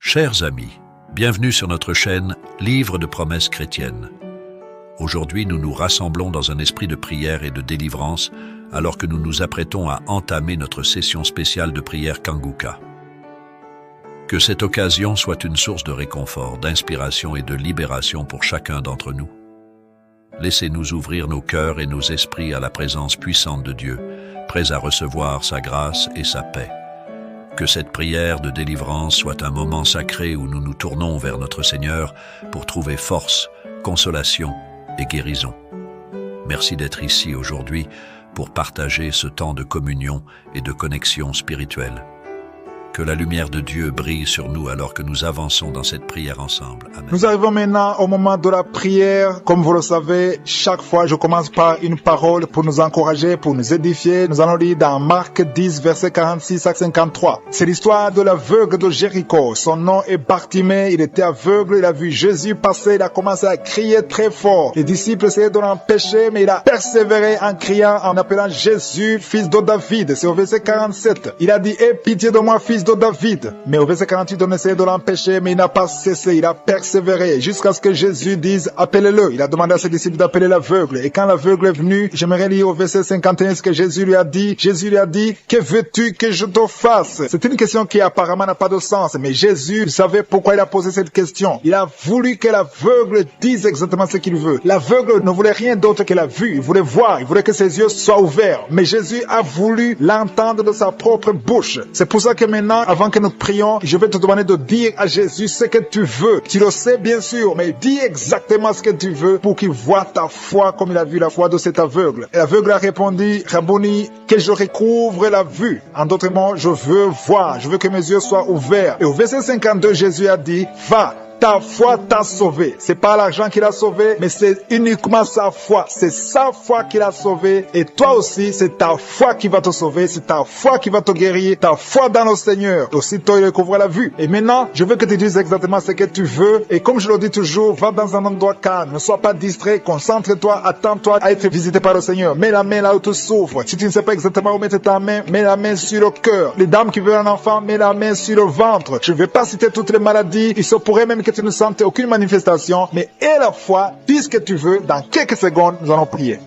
Chers amis, bienvenue sur notre chaîne Livre de promesses chrétiennes. Aujourd'hui, nous nous rassemblons dans un esprit de prière et de délivrance alors que nous nous apprêtons à entamer notre session spéciale de prière Kanguka. Que cette occasion soit une source de réconfort, d'inspiration et de libération pour chacun d'entre nous. Laissez-nous ouvrir nos cœurs et nos esprits à la présence puissante de Dieu, prêts à recevoir sa grâce et sa paix. Que cette prière de délivrance soit un moment sacré où nous nous tournons vers notre Seigneur pour trouver force, consolation et guérison. Merci d'être ici aujourd'hui pour partager ce temps de communion et de connexion spirituelle. Que la lumière de Dieu brille sur nous alors que nous avançons dans cette prière ensemble. Amen. Nous arrivons maintenant au moment de la prière. Comme vous le savez, chaque fois je commence par une parole pour nous encourager, pour nous édifier. Nous allons lire dans Marc 10, versets 46 à 53. C'est l'histoire de l'aveugle de Jéricho. Son nom est Bartimée, il était aveugle, il a vu Jésus passer, il a commencé à crier très fort. Les disciples essayaient de l'empêcher, mais il a persévéré en criant, en appelant Jésus, fils de David. C'est au verset 47. Il a dit, aie pitié de moi, fils de David. Mais au verset 48, on essayait de l'empêcher, mais il n'a pas cessé, il a persévéré jusqu'à ce que Jésus dise appelez-le. Il a demandé à ses disciples d'appeler l'aveugle. Et quand l'aveugle est venu, j'aimerais lire au verset 51 ce que Jésus lui a dit. Jésus lui a dit, que veux-tu que je te fasse? C'est une question qui apparemment n'a pas de sens, mais Jésus savait pourquoi il a posé cette question. Il a voulu que l'aveugle dise exactement ce qu'il veut. L'aveugle ne voulait rien d'autre que la vue. Il voulait voir, il voulait que ses yeux soient ouverts. Mais Jésus a voulu l'entendre de sa propre bouche. C'est pour ça que maintenant, avant que nous prions, je vais te demander de dire à Jésus ce que tu veux. Tu le sais bien sûr, mais dis exactement ce que tu veux pour qu'il voie ta foi comme il a vu la foi de cet aveugle. Et l'aveugle a répondu, Rabboni, que je recouvre la vue. En d'autres mots, je veux voir, je veux que mes yeux soient ouverts. Et au verset 52, Jésus a dit, va. Ta foi t'a sauvé. C'est pas l'argent qui l'a sauvé, mais c'est uniquement sa foi. C'est sa foi qui l'a sauvé. Et toi aussi, c'est ta foi qui va te sauver. C'est ta foi qui va te guérir. Ta foi dans le Seigneur. Aussitôt, il recouvre la vue. Et maintenant, je veux que tu dises exactement ce que tu veux. Et comme je le dis toujours, va dans un endroit calme. Ne sois pas distrait. Concentre-toi. Attends-toi à être visité par le Seigneur. Mets la main là où tu souffres. Si tu ne sais pas exactement où mettre ta main, mets la main sur le cœur. Les dames qui veulent un enfant, mets la main sur le ventre. Je ne vais pas citer toutes les maladies. Il se pourrait même que tu ne sentes aucune manifestation, mais aie la foi, dis ce que tu veux, dans quelques secondes, nous allons prier.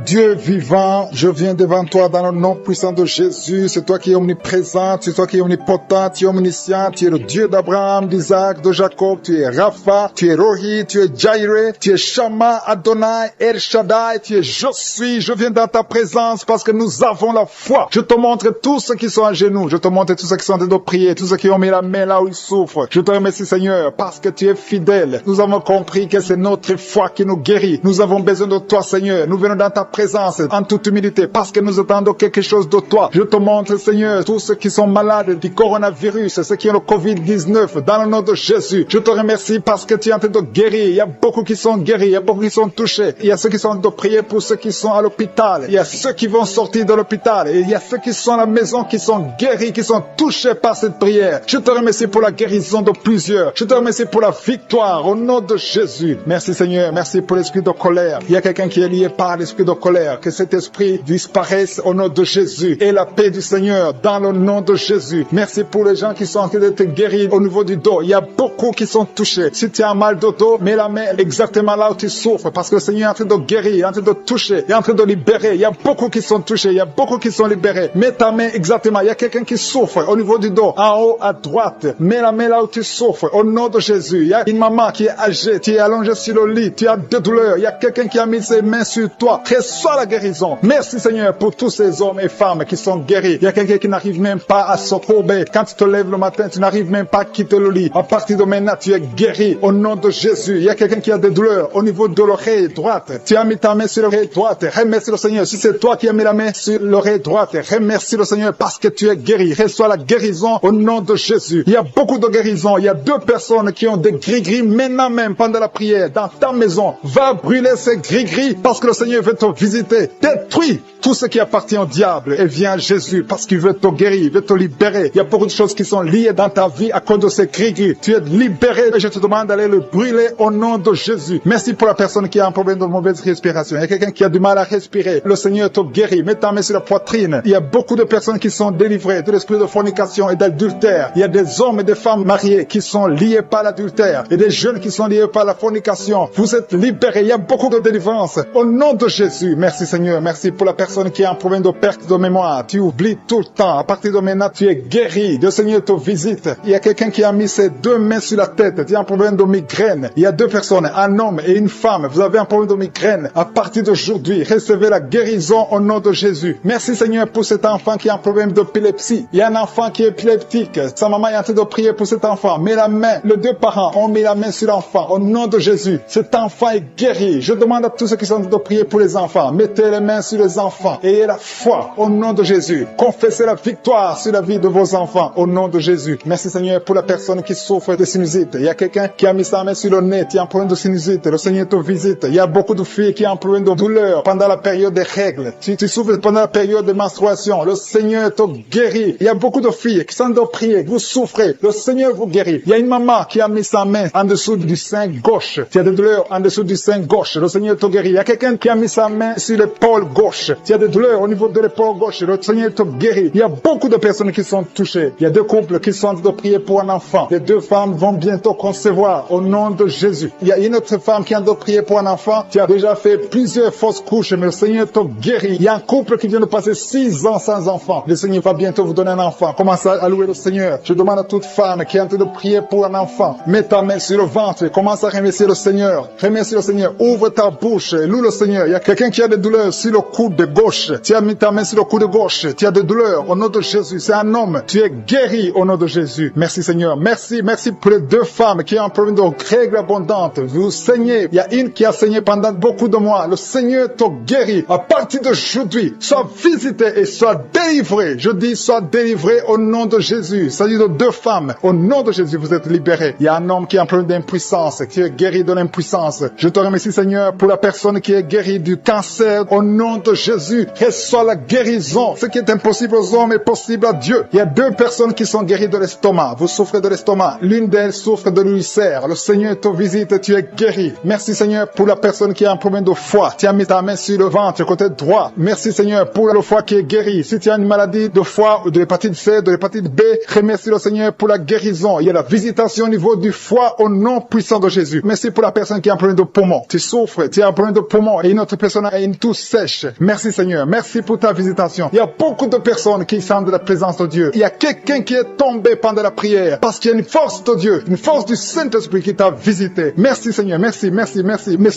Dieu vivant, je viens devant toi dans le nom puissant de Jésus. C'est toi qui es omniprésent, c'est toi qui es omnipotent, tu es omniscient, tu es le Dieu d'Abraham, d'Isaac, de Jacob, tu es Rapha, tu es Rohi, tu es Jireh, tu es Shama, Adonai, El Shaddai, tu es je suis. Je viens dans ta présence parce que nous avons la foi. Je te montre tous ceux qui sont à genoux, je te montre tous ceux qui sont en train de prier, tous ceux qui ont mis la main là où ils souffrent. Je te remercie Seigneur parce que tu es fidèle. Nous avons compris que c'est notre foi qui nous guérit. Nous avons besoin de toi Seigneur. Nous venons dans ta présence en toute humilité parce que nous attendons quelque chose de toi. Je te montre Seigneur tous ceux qui sont malades du coronavirus, ceux qui ont le Covid-19 dans le nom de Jésus. Je te remercie parce que tu es en train de guérir. Il y a beaucoup qui sont guéris, il y a beaucoup qui sont touchés. Il y a ceux qui sont en train de prier pour ceux qui sont à l'hôpital. Il y a ceux qui vont sortir de l'hôpital. Et il y a ceux qui sont à la maison qui sont guéris, qui sont touchés par cette prière. Je te remercie pour la guérison de plusieurs. Je te remercie pour la victoire au nom de Jésus. Merci Seigneur, merci pour l'esprit de colère. Il y a quelqu'un qui est lié par l'esprit de colère, que cet esprit disparaisse au nom de Jésus et la paix du Seigneur dans le nom de Jésus. Merci pour les gens qui sont en train d'être guéris au niveau du dos. Il y a beaucoup qui sont touchés. Si tu as un mal de dos, mets la main exactement là où tu souffres parce que le Seigneur est en train de guérir, il est en train de toucher, il est en train de libérer. Il y a beaucoup qui sont touchés, il y a beaucoup qui sont libérés. Mets ta main exactement. Il y a quelqu'un qui souffre au niveau du dos, en haut à droite. Mets la main là où tu souffres au nom de Jésus. Il y a une maman qui est âgée, tu es allongé sur le lit, tu as des douleurs. Il y a quelqu'un qui a mis ses mains sur toi. Reçois la guérison. Merci Seigneur pour tous ces hommes et femmes qui sont guéris. Il y a quelqu'un qui n'arrive même pas à se courber. Quand tu te lèves le matin, tu n'arrives même pas à quitter le lit. À partir de maintenant, tu es guéri au nom de Jésus. Il y a quelqu'un qui a des douleurs au niveau de l'oreille droite. Tu as mis ta main sur l'oreille droite. Remercie le Seigneur. Si c'est toi qui as mis la main sur l'oreille droite, remercie le Seigneur parce que tu es guéri. Reçois la guérison au nom de Jésus. Il y a beaucoup de guérisons. Il y a 2 personnes qui ont des gris-gris maintenant même pendant la prière dans ta maison. Va brûler ces gris-gris parce que le Seigneur veut te visiter. Détruis tout ce qui appartient au diable et viens à Jésus parce qu'il veut te guérir, il veut te libérer. Il y a beaucoup de choses qui sont liées dans ta vie à cause de ces cris. Tu es libéré et je te demande d'aller le brûler au nom de Jésus. Merci pour la personne qui a un problème de mauvaise respiration. Il y a quelqu'un qui a du mal à respirer. Le Seigneur te guérit. Mets ta main sur la poitrine. Il y a beaucoup de personnes qui sont délivrées de l'esprit de fornication et d'adultère. Il y a des hommes et des femmes mariés qui sont liés par l'adultère et des jeunes qui sont liés par la fornication. Vous êtes libérés. Il y a beaucoup de délivrance. Au nom de Jésus. Merci Seigneur. Merci pour la personne qui a un problème de perte de mémoire. Tu oublies tout le temps. À partir de maintenant, tu es guéri. Le Seigneur te visite. Il y a quelqu'un qui a mis ses deux mains sur la tête. Tu as un problème de migraine. Il y a deux personnes, un homme et une femme. Vous avez un problème de migraine. À partir d'aujourd'hui, recevez la guérison au nom de Jésus. Merci Seigneur pour cet enfant qui a un problème d'épilepsie. Il y a un enfant qui est épileptique. Sa maman est en train de prier pour cet enfant. Mets la main. Les deux parents ont mis la main sur l'enfant. Au nom de Jésus, cet enfant est guéri. Je demande à tous ceux qui sont en train de prier pour les enfants. Mettez les mains sur les enfants. Ayez la foi au nom de Jésus. Confessez la victoire sur la vie de vos enfants au nom de Jésus. Merci Seigneur pour la personne qui souffre de sinusite. Il y a quelqu'un qui a mis sa main sur le nez, qui a un problème de sinusite. Le Seigneur te visite. Il y a beaucoup de filles qui ont un problème de douleur pendant la période des règles. Tu souffres pendant la période de menstruation. Le Seigneur te guérit. Il y a beaucoup de filles qui sont de prier. Vous souffrez. Le Seigneur vous guérit. Il y a une maman qui a mis sa main en dessous du sein gauche. Tu as des douleurs en dessous du sein gauche. Le Seigneur te guérit. Il y a quelqu'un qui a mis sa main sur l'épaule gauche. Tu as des douleurs au niveau de l'épaule gauche. Le Seigneur te guérit. Il y a beaucoup de personnes qui sont touchées. Il y a deux couples qui sont en train de prier pour un enfant. Les deux femmes vont bientôt concevoir au nom de Jésus. Il y a une autre femme qui est en train de prier pour un enfant. Tu as déjà fait plusieurs fausses couches, mais le Seigneur te guérit. Il y a un couple qui vient de passer 6 ans sans enfant. Le Seigneur va bientôt vous donner un enfant. Commence à louer le Seigneur. Je demande à toute femme qui est en train de prier pour un enfant. Mets ta main sur le ventre et commence à remercier le Seigneur. Remercie le Seigneur. Ouvre ta bouche et loue le Seigneur. Il y a quelqu'un qui a des douleurs sur le coude de gauche. Tu as mis ta main sur le coude gauche. Tu as des douleurs au nom de Jésus. C'est un homme. Tu es guéri au nom de Jésus. Merci Seigneur. Merci pour les deux femmes qui ont un problème de règles abondantes. Vous saignez. Il y a une qui a saigné pendant beaucoup de mois. Le Seigneur te guérit. À partir d'aujourd'hui, sois visité et sois délivré. Je dis sois délivré au nom de Jésus. Il s'agit de deux femmes. Au nom de Jésus, vous êtes libérés. Il y a un homme qui a un problème d'impuissance, qui est guéri de l'impuissance. Je te remercie Seigneur pour la personne qui est guérie du cancer. Au nom de Jésus, reçois la guérison. Ce qui est impossible aux hommes est possible à Dieu. Il y a deux personnes qui sont guéries de l'estomac. Vous souffrez de l'estomac. L'une d'elles souffre de l'ulcère. Le Seigneur te visite et tu es guéri. Merci Seigneur pour la personne qui a un problème de foie. Tu as mis ta main sur le ventre, côté droit. Merci Seigneur pour le foie qui est guéri. Si tu as une maladie de foie ou de l'hépatite C, de l'hépatite B, remercie le Seigneur pour la guérison. Il y a la visitation au niveau du foie au nom puissant de Jésus. Merci pour la personne qui a un problème de poumon. Tu souffres, tu as un problème de poumon et une autre personne a une toux sèche. Merci Seigneur. Merci pour ta visitation. Il y a beaucoup de personnes qui sentent la présence de Dieu. Il y a quelqu'un qui est tombé pendant la prière parce qu'il y a une force de Dieu, une force du Saint-Esprit qui t'a visité. Merci Seigneur. Merci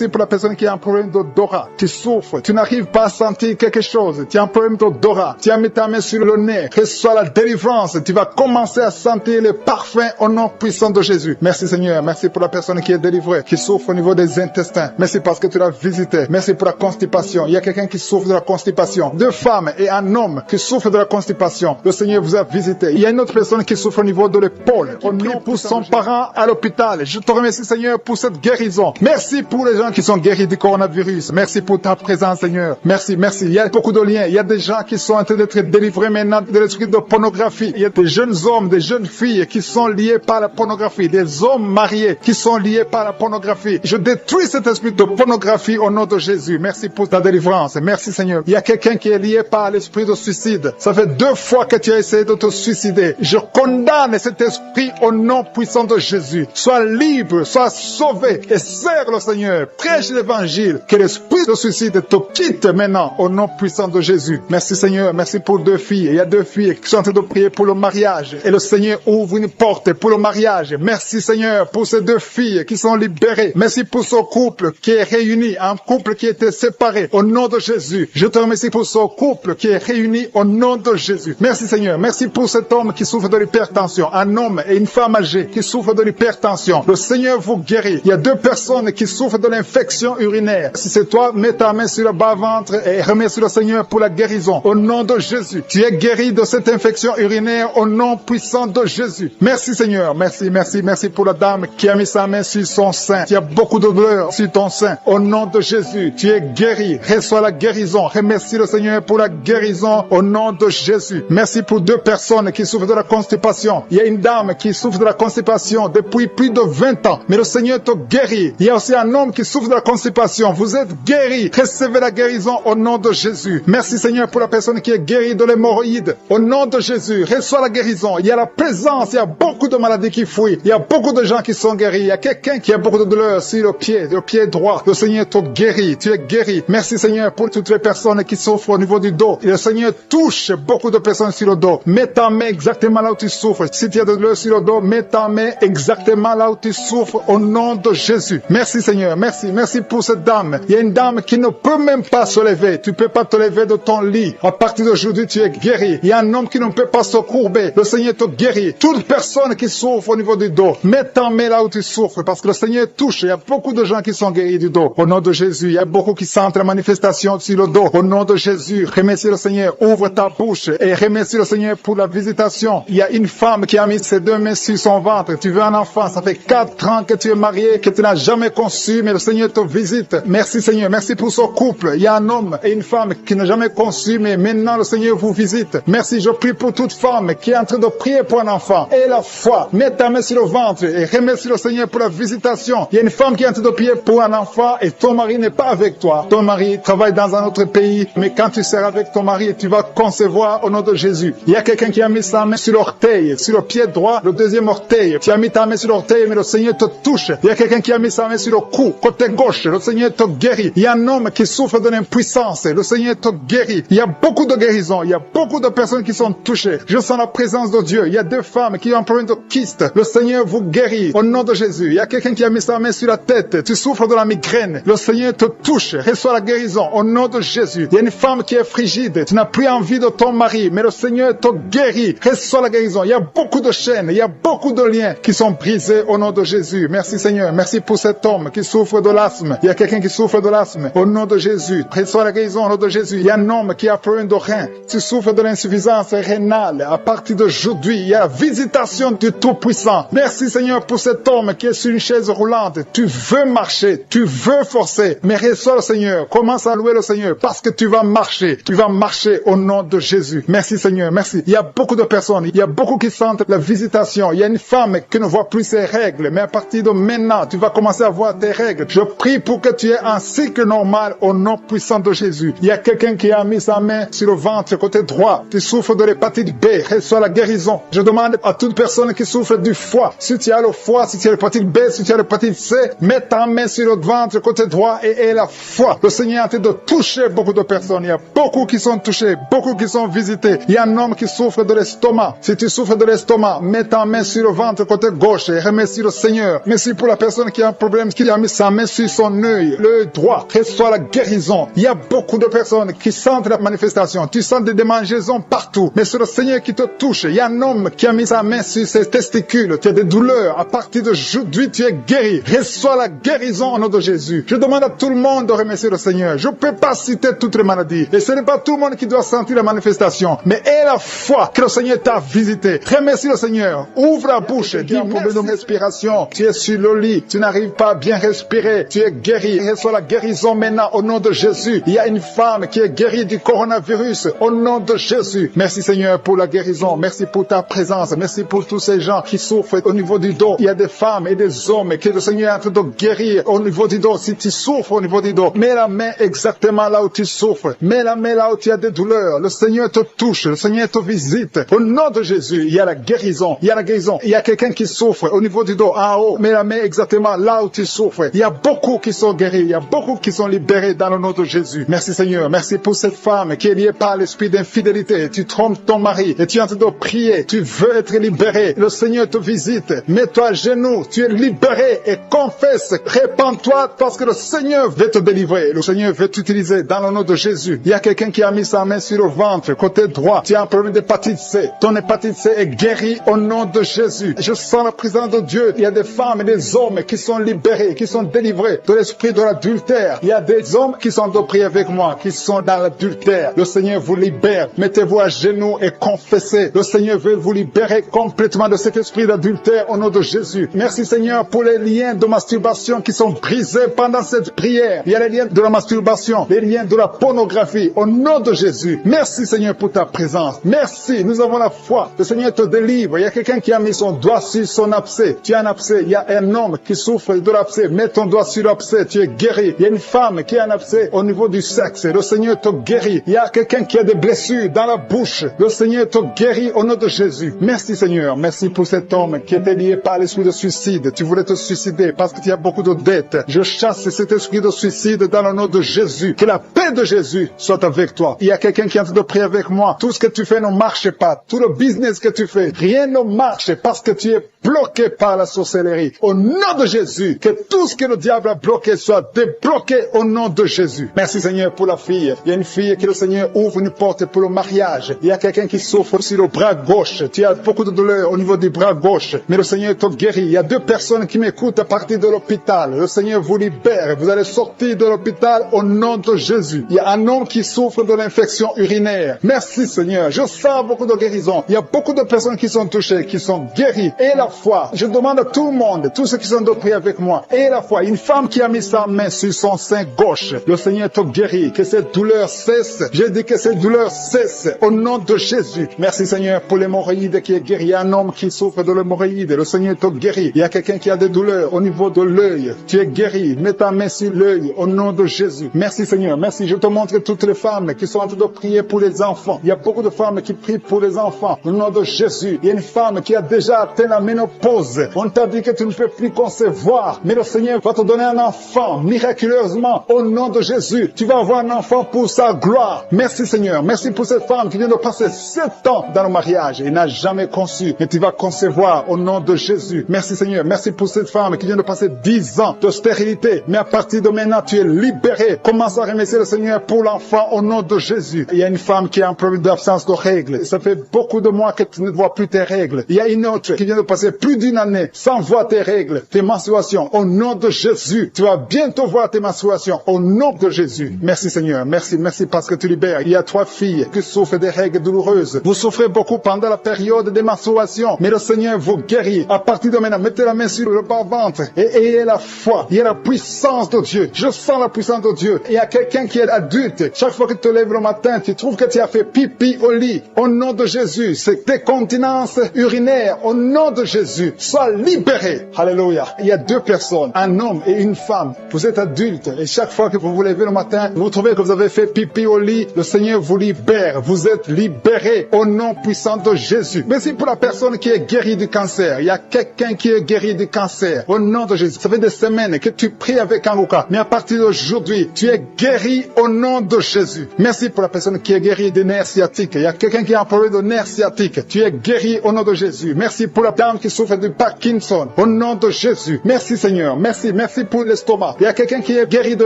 pour la personne qui a un problème d'odorat. Tu souffres, tu n'arrives pas à sentir quelque chose. Tu as un problème d'odorat. Tu as mis ta main sur le nez. Reçois la délivrance. Tu vas commencer à sentir le parfum au nom puissant de Jésus. Merci Seigneur. Merci pour la personne qui est délivrée, qui souffre au niveau des intestins. Merci parce que tu l'as visité. Merci pour la constipation. Il y a quelqu'un qui souffre de la constipation. Deux femmes et un homme qui souffrent de la constipation. Le Seigneur vous a visité. Il y a une autre personne qui souffre au niveau de l'épaule. On prie pour son parent à l'hôpital. Je te remercie Seigneur pour cette guérison. Merci pour les gens qui sont guéris du coronavirus. Merci pour ta présence Seigneur. Merci. Il y a beaucoup de liens. Il y a des gens qui sont en train d'être délivrés maintenant de l'esprit de pornographie. Il y a des jeunes hommes, des jeunes filles qui sont liés par la pornographie. Des hommes mariés qui sont liés par la pornographie. Je détruis cet esprit de pornographie au nom de Jésus. Merci pour ta délivrance. Merci Seigneur. Il y a quelqu'un qui est lié par l'esprit de suicide. Ça fait 2 fois que tu as essayé de te suicider. Je condamne cet esprit au nom puissant de Jésus. Sois libre, sois sauvé et sers le Seigneur. Prêche l'évangile. Que l'esprit de suicide te quitte maintenant au nom puissant de Jésus. Merci Seigneur. Merci pour 2 filles. Il y a 2 filles qui sont en train de prier pour le mariage. Et le Seigneur ouvre une porte pour le mariage. Merci Seigneur pour ces 2 filles qui sont libérées. Merci pour ce couple qui est réuni. Un couple qui était séparé. Au nom de Jésus. Je te remercie pour ce couple qui est réuni au nom de Jésus. Merci Seigneur. Merci pour cet homme qui souffre de l'hypertension. Un homme et une femme âgée qui souffrent de l'hypertension. Le Seigneur vous guérit. Il y a 2 personnes qui souffrent de l'infection urinaire. Si c'est toi, mets ta main sur le bas-ventre et remercie le Seigneur pour la guérison. Au nom de Jésus. Tu es guéri de cette infection urinaire au nom puissant de Jésus. Merci Seigneur. Merci pour la dame qui a mis sa main sur son sein. Il y a beaucoup de douleur sur ton sein. Au nom de Jésus. Tu es guéri. guéri. Reçois la guérison. Remercie le Seigneur pour la guérison au nom de Jésus. Merci pour 2 personnes qui souffrent de la constipation. Il y a une dame qui souffre de la constipation depuis plus de 20 ans. Mais le Seigneur te guérit. Il y a aussi un homme qui souffre de la constipation. Vous êtes guéris. Recevez la guérison au nom de Jésus. Merci Seigneur pour la personne qui est guérie de l'hémorroïde. Au nom de Jésus, reçois la guérison. Il y a la présence. Il y a beaucoup de maladies qui fuient. Il y a beaucoup de gens qui sont guéris. Il y a quelqu'un qui a beaucoup de douleur sur le pied droit. Le Seigneur te guérit. Tu es guéri. Merci Seigneur pour toutes les personnes qui souffrent au niveau du dos. Et le Seigneur touche beaucoup de personnes sur le dos. Mets ta main exactement là où tu souffres. Si tu as de douleur sur le dos, mets ta main exactement là où tu souffres au nom de Jésus. Merci Seigneur. Merci. Merci pour cette dame. Il y a une dame qui ne peut même pas se lever. Tu ne peux pas te lever de ton lit. À partir d'aujourd'hui, tu es guéri. Il y a un homme qui ne peut pas se courber. Le Seigneur te guérit. Toute personne qui souffre au niveau du dos, mets ta main là où tu souffres parce que le Seigneur touche. Il y a beaucoup de gens qui sont guéris du dos. Au nom de Jésus, il y a beaucoup qui sentent la manifestation sur le dos. Au nom de Jésus, remercie le Seigneur. Ouvre ta bouche et remercie le Seigneur pour la visitation. Il y a une femme qui a mis ses 2 mains sur son ventre. Tu veux un enfant. Ça fait 4 ans que tu es marié, que tu n'as jamais conçu, mais le Seigneur te visite. Merci Seigneur. Merci pour ce couple. Il y a un homme et une femme qui n'ont jamais conçu, mais maintenant le Seigneur vous visite. Merci. Je prie pour toute femme qui est en train de prier pour un enfant. Et la foi. Mets ta main sur le ventre et remercie le Seigneur pour la visitation. Il y a une femme qui est en train de prier pour un enfant et ton mari n'est pas avec toi. Ton mari travaille dans un autre pays, mais quand tu seras avec ton mari, tu vas concevoir au nom de Jésus. Il y a quelqu'un qui a mis sa main sur l'orteil, sur le pied droit, le deuxième orteil. Tu as mis ta main sur l'orteil, mais le Seigneur te touche. Il y a quelqu'un qui a mis sa main sur le cou, côté gauche. Le Seigneur te guérit. Il y a un homme qui souffre de l'impuissance. Le Seigneur te guérit. Il y a beaucoup de guérisons. Il y a beaucoup de personnes qui sont touchées. Je sens la présence de Dieu. Il y a 2 femmes qui ont un problème de kyste. Le Seigneur vous guérit au nom de Jésus. Il y a quelqu'un qui a mis sa main sur la tête. Tu souffres de la migraine. Le Seigneur te touche. Reçois la guérison au nom de Jésus. Il y a une femme qui est frigide. Tu n'as plus envie de ton mari, mais le Seigneur te guérit. Reçois la guérison. Il y a beaucoup de chaînes. Il y a beaucoup de liens qui sont brisés au nom de Jésus. Merci Seigneur. Merci pour cet homme qui souffre de l'asthme. Il y a quelqu'un qui souffre de l'asthme au nom de Jésus. Reçois la guérison au nom de Jésus. Il y a un homme qui a problème de rein. Tu souffres de l'insuffisance rénale. À partir d'aujourd'hui, il y a la visitation du Tout-Puissant. Merci Seigneur pour cet homme qui est sur une chaise roulante. Tu veux marcher, tu veux forcer, mais reçois le Seigneur. Commence à louer le Seigneur parce que tu vas marcher. Tu vas marcher au nom de Jésus. Merci Seigneur, merci. Il y a beaucoup de personnes, il y a beaucoup qui sentent la visitation. Il y a une femme qui ne voit plus ses règles, mais à partir de maintenant, tu vas commencer à voir tes règles. Je prie pour que tu aies un cycle normal au nom puissant de Jésus. Il y a quelqu'un qui a mis sa main sur le ventre côté droit. Tu souffres de l'hépatite B, reçois la guérison. Je demande à toute personne qui souffre du foie, si tu as le foie, si tu as l'hépatite B, si tu as l'hépatite C, mets ta main sur le ventre côté droit et aie la foi. Le Seigneur est en train de toucher beaucoup de personnes. Il y a beaucoup qui sont touchés, beaucoup qui sont visités. Il y a un homme qui souffre de l'estomac. Si tu souffres de l'estomac, mets ta main sur le ventre côté gauche et remercie le Seigneur. Merci pour la personne qui a un problème, qui a mis sa main sur son œil, l'œil droit. Reçois la guérison. Il y a beaucoup de personnes qui sentent la manifestation. Tu sens des démangeaisons partout. Mais c'est le Seigneur qui te touche. Il y a un homme qui a mis sa main sur ses testicules. Tu as des douleurs. À partir d'aujourd'hui, tu es guéri. Reçois la guérison au nom de Jésus. Je demande à tout le monde de remercier le Seigneur. Je ne peux pas citer toutes les maladies. Et ce n'est pas tout le monde qui doit sentir la manifestation. Mais aie la foi que le Seigneur t'a visité. Remercie le Seigneur. Ouvre la bouche. Dis un problème de respiration. Tu es sur le lit. Tu n'arrives pas à bien respirer. Tu es guéri. Reçois la guérison maintenant au nom de Jésus. Il y a une femme qui est guérie du coronavirus au nom de Jésus. Merci Seigneur pour la guérison. Merci pour ta présence. Merci pour tous ces gens qui souffrent au niveau du dos. Il y a des femmes et des hommes que le Seigneur est en train de guérir au niveau du dos. Si tu souffres au niveau du dos, mets la main exactement là où tu souffres. Mets la main là où tu as des douleurs. Le Seigneur te touche. Le Seigneur te visite. Au nom de Jésus, il y a la guérison. Il y a la guérison. Il y a quelqu'un qui souffre au niveau du dos, en haut. Mets la main exactement là où tu souffres. Il y a beaucoup qui sont guéris. Il y a beaucoup qui sont libérés dans le nom de Jésus. Merci Seigneur. Merci pour cette femme qui est liée par l'esprit d'infidélité. Tu trompes ton mari et tu es en train de prier. Tu veux être libéré. Le Seigneur te visite. Mets-toi à genoux. Tu es libéré et confesse. Répands-toi parce que le Seigneur veut te délivrer. Le Seigneur veut t'utiliser dans le nom de Jésus. Il y a quelqu'un qui a mis sa main sur le ventre, côté droit. Tu as un problème d'hépatite C. Ton hépatite C est guérie au nom de Jésus. Je sens la présence de Dieu. Il y a des femmes et des hommes qui sont libérés, qui sont délivrés de l'esprit de l'adultère. Il y a des hommes qui sont de prier avec moi, qui sont dans l'adultère. Le Seigneur vous libère. Mettez-vous à genoux et confessez. Le Seigneur veut vous libérer complètement de cet esprit d'adultère au nom de Jésus. Merci Seigneur pour les liens de masturbation qui sont brisés pendant cette prière. Il y a les liens de la masturbation, les liens de la pornographie, au nom de Jésus. Merci Seigneur pour ta présence. Merci, nous avons la foi. Le Seigneur te délivre. Il y a quelqu'un qui a mis son doigt sur son abcès. Tu as un abcès. Il y a un homme qui souffre de l'abcès. Mets ton doigt sur l'abcès. Tu es guéri. Il y a une femme qui a un abcès au niveau du sexe. Le Seigneur te guérit. Il y a quelqu'un qui a des blessures dans la bouche. Le Seigneur te guérit au nom de Jésus. Merci Seigneur. Merci pour cet homme qui était lié par l'esprit de suicide. Tu voulais te suicider parce que tu as beaucoup de dettes. Je chasse cet esprit de suicide dans le nom de Jésus. Que la paix de Jésus soit avec toi. Il y a quelqu'un qui est en train de prier avec moi. Tout ce que tu fais ne marche pas. Tout le business que tu fais, rien ne marche parce que tu es bloqué par la sorcellerie. Au nom de Jésus, que tout ce que le diable a bloqué soit débloqué au nom de Jésus. Merci Seigneur pour la fille. Il y a une fille que le Seigneur ouvre une porte pour le mariage. Il y a quelqu'un qui souffre sur le bras gauche. Tu as beaucoup de douleur au niveau du bras gauche. Mais le Seigneur te guérit. Il y a 2 personnes qui m'écoutent à partir de l'hôpital. Le Seigneur vous libère. Vous allez sortir de l'hôpital au nom de Jésus. Il y a un homme qui souffre de l'infection urinaire. Merci Seigneur. Je sens beaucoup de guérison. Il y a beaucoup de personnes qui sont touchées, qui sont guéries. Et la foi. Je demande à tout le monde, tous ceux qui sont de prier avec moi, et la foi. Une femme qui a mis sa main sur son sein gauche. Le Seigneur te guérit. Que cette douleur cesse. Je dis que cette douleur cesse au nom de Jésus. Merci Seigneur pour l'hémorroïde qui est guéri. Il y a un homme qui souffre de l'hémorroïde. Le Seigneur te guérit. Il y a quelqu'un qui a des douleurs au niveau de l'œil. Tu es guéri. Mets ta main sur l'œil au nom de Jésus. Merci Seigneur. Merci. Je te montre toutes les femmes qui sont en train de prier pour les enfants. Il y a beaucoup de femmes qui prient pour les enfants. Au nom de Jésus. Il y a une femme qui a déjà atteint la ménopause. On t'a dit que tu ne peux plus concevoir. Mais le Seigneur va te donner un enfant miraculeusement. Au nom de Jésus. Tu vas avoir un enfant pour sa gloire. Merci Seigneur. Merci pour cette femme qui vient de passer 7 ans dans le mariage et n'a jamais conçu. Mais tu vas concevoir au nom de Jésus. Merci Seigneur. Merci pour cette femme qui vient de passer 10 ans de stérilité. Mais à partir de maintenant, tu es libéré. Commence à remercier le Seigneur pour l'enfant au nom de Jésus. Il y a une femme qui a un problème d'absence de règles. Ça fait beaucoup de mois que tu ne vois plus tes règles. Il y a une autre qui vient de passer plus d'une année sans voir tes règles, tes menstruations. Au nom de Jésus, tu vas bientôt voir tes menstruations. Au nom de Jésus. Merci Seigneur. Merci parce que tu libères. Il y a 3 filles qui souffrent des règles douloureuses. Vous souffrez beaucoup pendant la période des menstruations. Mais le Seigneur vous guérit. À partir de maintenant, mettez la main sur le bas-ventre et ayez la foi. Il y a la puissance de Dieu. Je sens la puissance de Dieu. Il y a quelqu'un qui est adulte. Chaque fois que tu te lèves le matin, tu trouves que tu as fait pipi au lit. Au nom de Jésus, c'est décontinence urinaire. Au nom de Jésus, sois libéré. Alléluia. Il y a 2 personnes, un homme et une femme. Vous êtes adultes et chaque fois que vous vous levez le matin, vous trouvez que vous avez fait pipi au lit. Le Seigneur vous libère. Vous êtes libérés au nom puissant de Jésus. Merci pour la personne qui est guérie du cancer. Il y a quelqu'un qui est guéri du cancer. Au nom de Jésus. Ça fait des semaines que tu pries avec Anguka. Mais à partir d'aujourd'hui, tu es guéri au nom de Jésus. Merci pour la personne qui est guérie des nerfs sciatiques. Il y a quelqu'un qui a un problème de nerfs sciatiques. Tu es guéri au nom de Jésus. Merci pour la dame qui souffre de Parkinson. Au nom de Jésus. Merci Seigneur. Merci pour l'estomac. Il y a quelqu'un qui est guéri de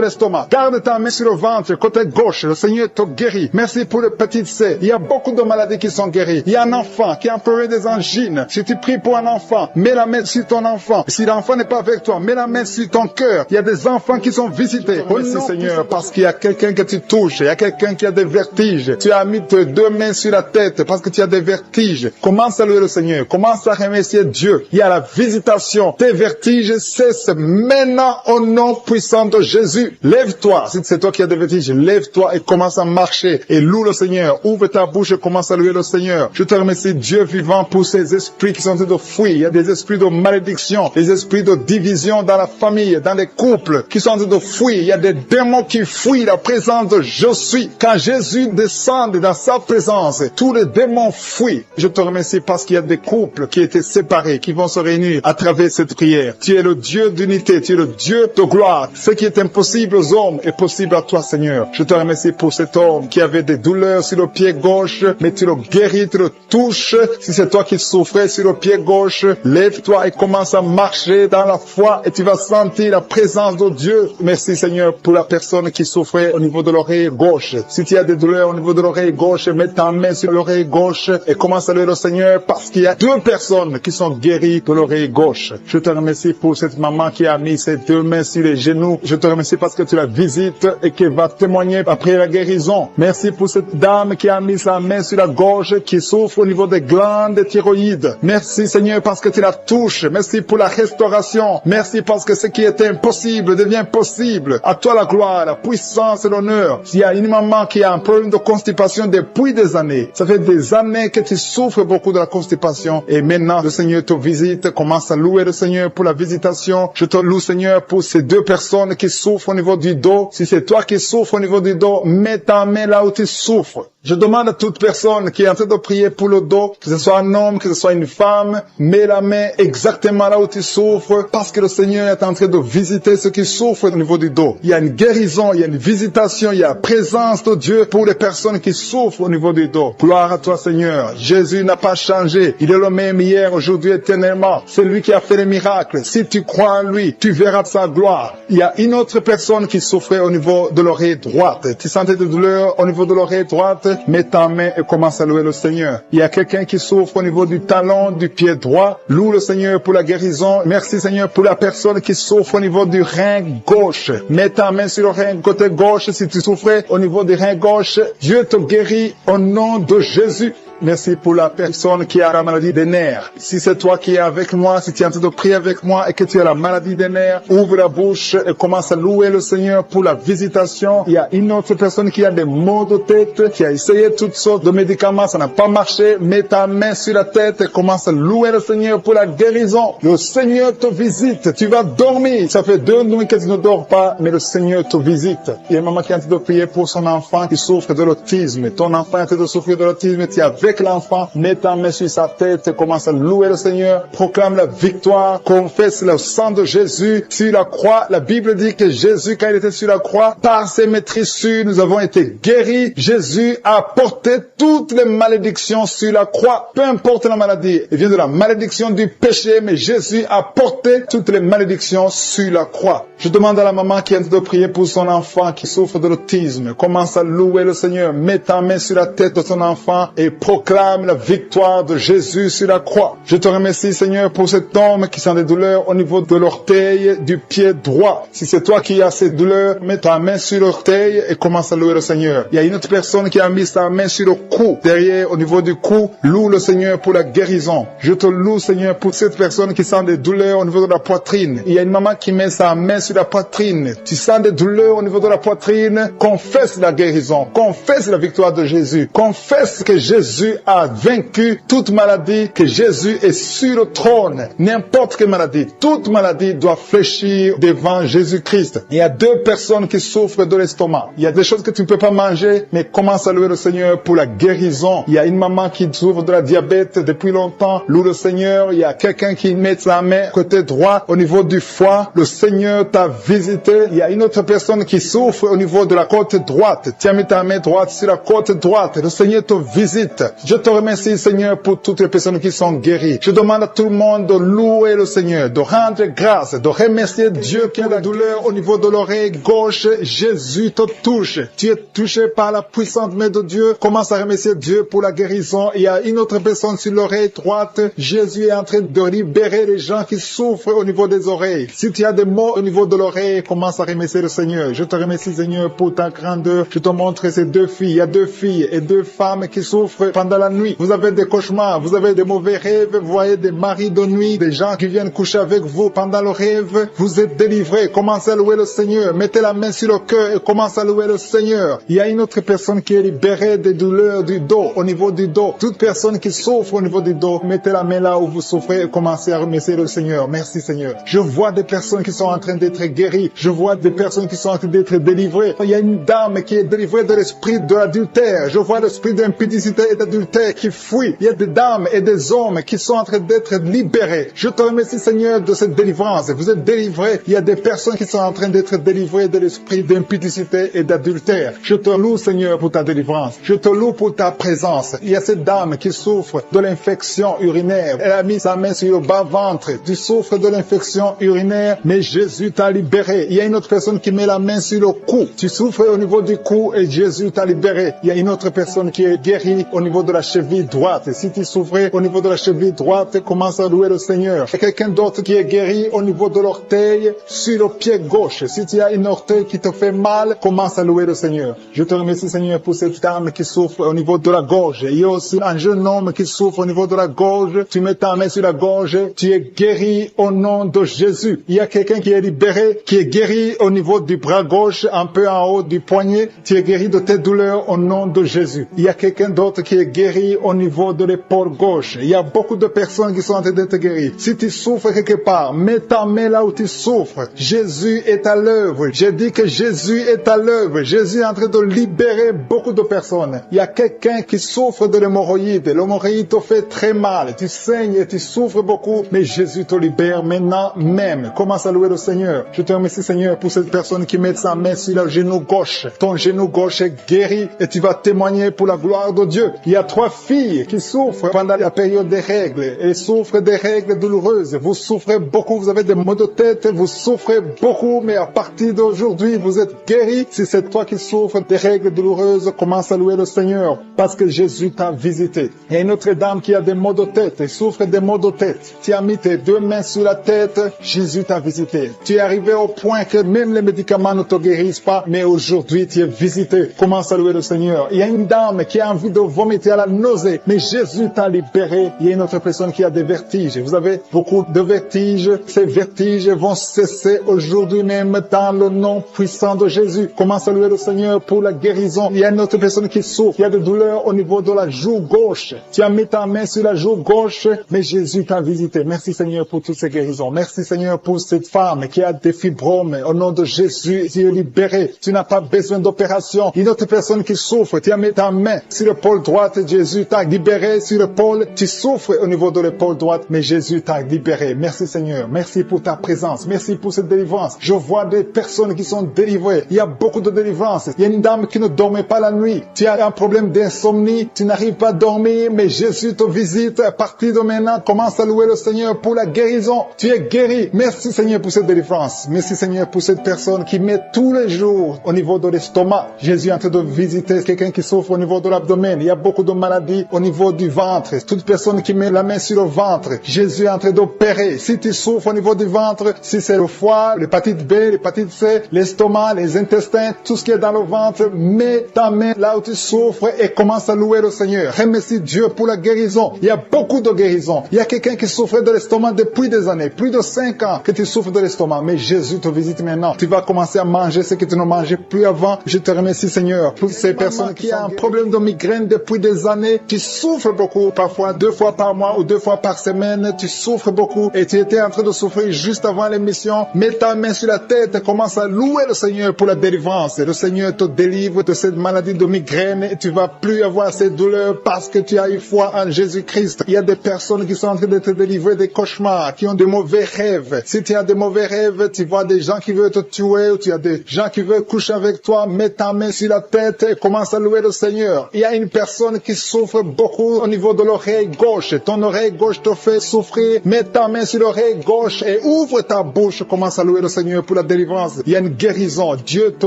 l'estomac. Garde ta main sur le ventre, côté gauche. Le Seigneur te guérit. Merci pour le petit C. Il y a beaucoup de maladies qui sont guéries. Il y a un enfant qui a un problème des angines. Si tu pries pour un enfant, mets la main sur ton enfant. Si l'enfant n'est pas avec toi, mets la main sur ton cœur. Il y a des enfants qui sont visités. Merci Seigneur, parce qu'il y a quelqu'un que tu touches. Il y a quelqu'un qui a des vertiges. Tu as mis tes 2 mains sur la tête parce que tu as des vertiges. Commence à louer le Seigneur. Commence à remercier Dieu. Il y a la visitation. Tes vertiges cessent maintenant au nom puissant de Jésus. Lève-toi. Si c'est toi qui as des vertiges, lève-toi et commence à marcher. Et loue le Seigneur. Ouvre ta bouche et commence à louer le Seigneur. Je te remercie Dieu vivant pour ces esprits qui sont en train de fuir. Il y a des esprits de malédiction, des esprits de division dans la famille, dans les couples qui sont en train de fuir. Il y a des démons qui fuient la présence de je suis. Quand Jésus descend dans sa présence, tous les démons fuient. Je te remercie parce qu'il y a des couples qui étaient séparés, qui vont se réunir à travers cette prière. Tu es le Dieu d'unité, tu es le Dieu de gloire. Ce qui est impossible aux hommes est possible à toi, Seigneur. Je te remercie pour cet homme qui avait des douleurs sur le pied gauche, mais tu le guéris, tu le touches. Si c'est toi qui souffrais sur le pied gauche, lève-toi et commence à marcher dans la foi et tu vas sentir la présence de Dieu. Merci, Seigneur, pour la personne qui souffrait au niveau de l'oreille gauche. Si tu as des douleurs au niveau de l'oreille gauche, mets ta main sur l'oreille gauche et commence à louer le Seigneur parce qu'il y a 2 personnes qui sont guéries de l'oreille gauche. Je te remercie pour cette maman qui a mis ses 2 mains sur les genoux. Je te remercie parce que tu la visites et qu'elle va témoigner après la guérison. Merci pour cette dame qui a mis sa main sur la gorge qui souffre au niveau des glandes thyroïdes. Merci, Seigneur, parce que tu la touches. Merci pour la restauration. Merci parce que ce qui était impossible devient possible à toi la gloire, la puissance et l'honneur. S'il y a une maman qui a un problème de constipation depuis des années, ça fait des années que tu souffres beaucoup de la constipation et maintenant le Seigneur te visite, commence à louer le Seigneur pour la visitation. Je te loue Seigneur pour ces deux personnes qui souffrent au niveau du dos. Si c'est toi qui souffres au niveau du dos, mets ta main là où tu souffres. Je demande à toute personne qui est en train de prier pour le dos, que ce soit un homme, que ce soit une femme, mets la main exactement là où tu souffres, parce que le Seigneur est en train de visiter ceux qui souffrent au niveau du dos. Il y a une guérison, il y a une visitation, il y a la présence de Dieu pour les personnes qui souffrent au niveau du dos. Gloire à toi Seigneur. Jésus n'a pas changé. Il est le même hier, aujourd'hui, éternellement. C'est lui qui a fait les miracles. Si tu crois en lui, tu verras sa gloire. Il y a une autre personne qui souffrait au niveau de l'oreille droite. Tu sentais de douleur au niveau de l'oreille droite? Mets ta main et commence à louer le Seigneur. Il y a quelqu'un qui souffre au niveau du talon, du pied droit. Loue le Seigneur pour la guérison. Merci Seigneur pour la personne qui souffre au niveau du rein gauche. Mets ta main sur le rein côté gauche. Si tu souffrais au niveau du rein gauche, Dieu te guérit au nom de Jésus. Merci pour la personne qui a la maladie des nerfs. Si c'est toi qui es avec moi, si tu es en train de prier avec moi et que tu as la maladie des nerfs, ouvre la bouche et commence à louer le Seigneur pour la visitation. Il y a une autre personne qui a des maux de tête, qui a essayé toutes sortes de médicaments, ça n'a pas marché. Mets ta main sur la tête et commence à louer le Seigneur pour la guérison. Le Seigneur te visite. Tu vas dormir. Ça fait 2 nuits que tu ne dors pas, mais le Seigneur te visite. Il y a une maman qui est en train de prier pour son enfant qui souffre de l'autisme. Ton enfant est en train de souffrir de l'autisme, tu es avec l'enfant, mets ta main sur sa tête, commence à louer le Seigneur, proclame la victoire, confesse le sang de Jésus sur la croix. La Bible dit que Jésus, quand il était sur la croix, par ses maîtrissures, nous avons été guéris. Jésus a porté toutes les malédictions sur la croix, peu importe la maladie. Il vient de la malédiction du péché, mais Jésus a porté toutes les malédictions sur la croix. Je demande à la maman qui est en train de prier pour son enfant qui souffre de l'autisme, commence à louer le Seigneur, mets ta main sur la tête de son enfant et proclame la victoire de Jésus sur la croix. Je te remercie Seigneur pour cet homme qui sent des douleurs au niveau de l'orteil du pied droit. Si c'est toi qui as ces douleurs, mets ta main sur l'orteil et commence à louer le Seigneur. Il y a une autre personne qui a mis sa main sur le cou, derrière au niveau du cou, loue le Seigneur pour la guérison. Je te loue Seigneur pour cette personne qui sent des douleurs au niveau de la poitrine. Il y a une maman qui met sa main sur la poitrine. Tu sens des douleurs au niveau de la poitrine, confesse la guérison, confesse la victoire de Jésus, confesse que Jésus a vaincu toute maladie, que Jésus est sur le trône. N'importe quelle maladie, toute maladie doit fléchir devant Jésus-Christ. Il y a 2 personnes qui souffrent de l'estomac. Il y a des choses que tu ne peux pas manger, mais commence à louer le Seigneur pour la guérison. Il y a une maman qui souffre de la diabète depuis longtemps. Loue le Seigneur. Il y a quelqu'un qui met sa main côté droit au niveau du foie. Le Seigneur t'a visité. Il y a une autre personne qui souffre au niveau de la côte droite. Tu as mis ta main droite sur la côte droite. Le Seigneur te visite. Je te remercie Seigneur pour toutes les personnes qui sont guéries. Je demande à tout le monde de louer le Seigneur, de rendre grâce, de remercier Dieu qui a la douleur au niveau de l'oreille gauche. Jésus te touche. Tu es touché par la puissante main de Dieu. Commence à remercier Dieu pour la guérison. Il y a une autre personne sur l'oreille droite. Jésus est en train de libérer les gens qui souffrent au niveau des oreilles. Si tu as des maux au niveau de l'oreille, commence à remercier le Seigneur. Je te remercie Seigneur pour ta grandeur. Je te montre ces 2 filles. Il y a 2 filles et 2 femmes qui souffrent pendant la nuit. Vous avez des cauchemars, vous avez des mauvais rêves, vous voyez des maris de nuit, des gens qui viennent coucher avec vous pendant le rêve. Vous êtes délivrés. Commencez à louer le Seigneur. Mettez la main sur le cœur et commencez à louer le Seigneur. Il y a une autre personne qui est libérée des douleurs du dos, au niveau du dos. Toute personne qui souffre au niveau du dos, mettez la main là où vous souffrez et commencez à remercier le Seigneur. Merci Seigneur. Je vois des personnes qui sont en train d'être guéries. Je vois des personnes qui sont en train d'être délivrées. Il y a une dame qui est délivrée de l'esprit de l'adultère. Je vois l'esprit d'impudicité et d'adultère qui fuit. Il y a des dames et des hommes qui sont en train d'être libérés. Je te remercie Seigneur de cette délivrance. Vous êtes délivrés. Il y a des personnes qui sont en train d'être délivrées de l'esprit d'impudicité et d'adultère. Je te loue Seigneur pour ta délivrance. Je te loue pour ta présence. Il y a cette dame qui souffre de l'infection urinaire. Elle a mis sa main sur le bas-ventre. Tu souffres de l'infection urinaire, mais Jésus t'a libéré. Il y a une autre personne qui met la main sur le cou. Tu souffres au niveau du cou et Jésus t'a libéré. Il y a une autre personne qui est guérie au niveau niveau de la cheville droite. Si tu souffrais au niveau de la cheville droite, commence à louer le Seigneur. Il y a quelqu'un d'autre qui est guéri au niveau de l'orteil sur le pied gauche. Si tu as une orteil qui te fait mal, commence à louer le Seigneur. Je te remercie, Seigneur, pour cette dame qui souffre au niveau de la gorge. Il y a aussi un jeune homme qui souffre au niveau de la gorge. Tu mets ta main sur la gorge, tu es guéri au nom de Jésus. Il y a quelqu'un qui est libéré, qui est guéri au niveau du bras gauche, un peu en haut du poignet. Tu es guéri de tes douleurs au nom de Jésus. Il y a quelqu'un d'autre qui est guéri au niveau de l'épaule gauche. Il y a beaucoup de personnes qui sont en train d'être guéries. Si tu souffres quelque part, mets ta main là où tu souffres. Jésus est à l'œuvre. J'ai dit que Jésus est à l'œuvre. Jésus est en train de libérer beaucoup de personnes. Il y a quelqu'un qui souffre de l'hémorroïde. L'hémorroïde te fait très mal. Tu saignes et tu souffres beaucoup, mais Jésus te libère maintenant même. Commence à louer le Seigneur. Je te remercie, Seigneur, pour cette personne qui met sa main sur le genou gauche. Ton genou gauche est guéri et tu vas témoigner pour la gloire de Dieu. Il y a 3 filles qui souffrent pendant la période des règles. Elles souffrent des règles douloureuses. Vous souffrez beaucoup, vous avez des maux de tête, vous souffrez beaucoup, mais à partir d'aujourd'hui, vous êtes guéri. Si c'est toi qui souffres des règles douloureuses, commence à louer le Seigneur parce que Jésus t'a visité. Il y a une autre dame qui a des maux de tête, elle souffre des maux de tête. Tu as mis tes 2 mains sur la tête, Jésus t'a visité. Tu es arrivé au point que même les médicaments ne te guérissent pas, mais aujourd'hui tu es visité. Commence à louer le Seigneur. Il y a une dame qui a envie de vomir à la nausée, mais Jésus t'a libéré. Il y a une autre personne qui a des vertiges. Vous avez beaucoup de vertiges. Ces vertiges vont cesser aujourd'hui même dans le nom puissant de Jésus. Commence à louer le Seigneur pour la guérison. Il y a une autre personne qui souffre. Il y a des douleurs au niveau de la joue gauche. Tu as mis ta main sur la joue gauche, mais Jésus t'a visité. Merci Seigneur pour toutes ces guérisons. Merci Seigneur pour cette femme qui a des fibromes. Au nom de Jésus, tu es libéré. Tu n'as pas besoin d'opération. Une autre personne qui souffre, tu as mis ta main sur l'épaule droite. Jésus t'a libéré sur l'épaule. Tu souffres au niveau de l'épaule droite, mais Jésus t'a libéré. Merci Seigneur. Merci pour ta présence. Merci pour cette délivrance. Je vois des personnes qui sont délivrées. Il y a beaucoup de délivrance. Il y a une dame qui ne dormait pas la nuit. Tu as un problème d'insomnie. Tu n'arrives pas à dormir, mais Jésus te visite. À partir de maintenant, commence à louer le Seigneur pour la guérison. Tu es guéri. Merci Seigneur pour cette délivrance. Merci Seigneur pour cette personne qui met tous les jours au niveau de l'estomac. Jésus est en train de visiter quelqu'un qui souffre au niveau de l'abdomen. Il y a beaucoup de maladies au niveau du ventre. Toute personne qui met la main sur le ventre, Jésus est en train d'opérer. Si tu souffres au niveau du ventre, si c'est le foie, l'hépatite B, l'hépatite C, l'estomac, les intestins, tout ce qui est dans le ventre, mets ta main là où tu souffres et commence à louer le Seigneur. Remercie Dieu pour la guérison. Il y a beaucoup de guérisons. Il y a quelqu'un qui souffrait de l'estomac depuis des années, plus de 5 ans que tu souffres de l'estomac, mais Jésus te visite maintenant. Tu vas commencer à manger ce que tu ne mangeais plus avant. Je te remercie Seigneur pour ces personnes qui ont un problème de migraine depuis des années. Tu souffres beaucoup, parfois 2 fois par mois ou 2 fois par semaine. Tu souffres beaucoup et tu étais en train de souffrir juste avant l'émission. Mets ta main sur la tête et commence à louer le Seigneur pour la délivrance. Le Seigneur te délivre de cette maladie de migraine et tu vas plus avoir ces douleurs parce que tu as eu foi en Jésus-Christ. Il y a des personnes qui sont en train de te délivrer des cauchemars, qui ont de mauvais rêves. Si tu as de mauvais rêves, tu vois des gens qui veulent te tuer ou tu as des gens qui veulent coucher avec toi, mets ta main sur la tête et commence à louer le Seigneur. Il y a une personne qui souffre beaucoup au niveau de l'oreille gauche. Ton oreille gauche te fait souffrir. Mets ta main sur l'oreille gauche et ouvre ta bouche. Commence à louer le Seigneur pour la délivrance. Il y a une guérison. Dieu te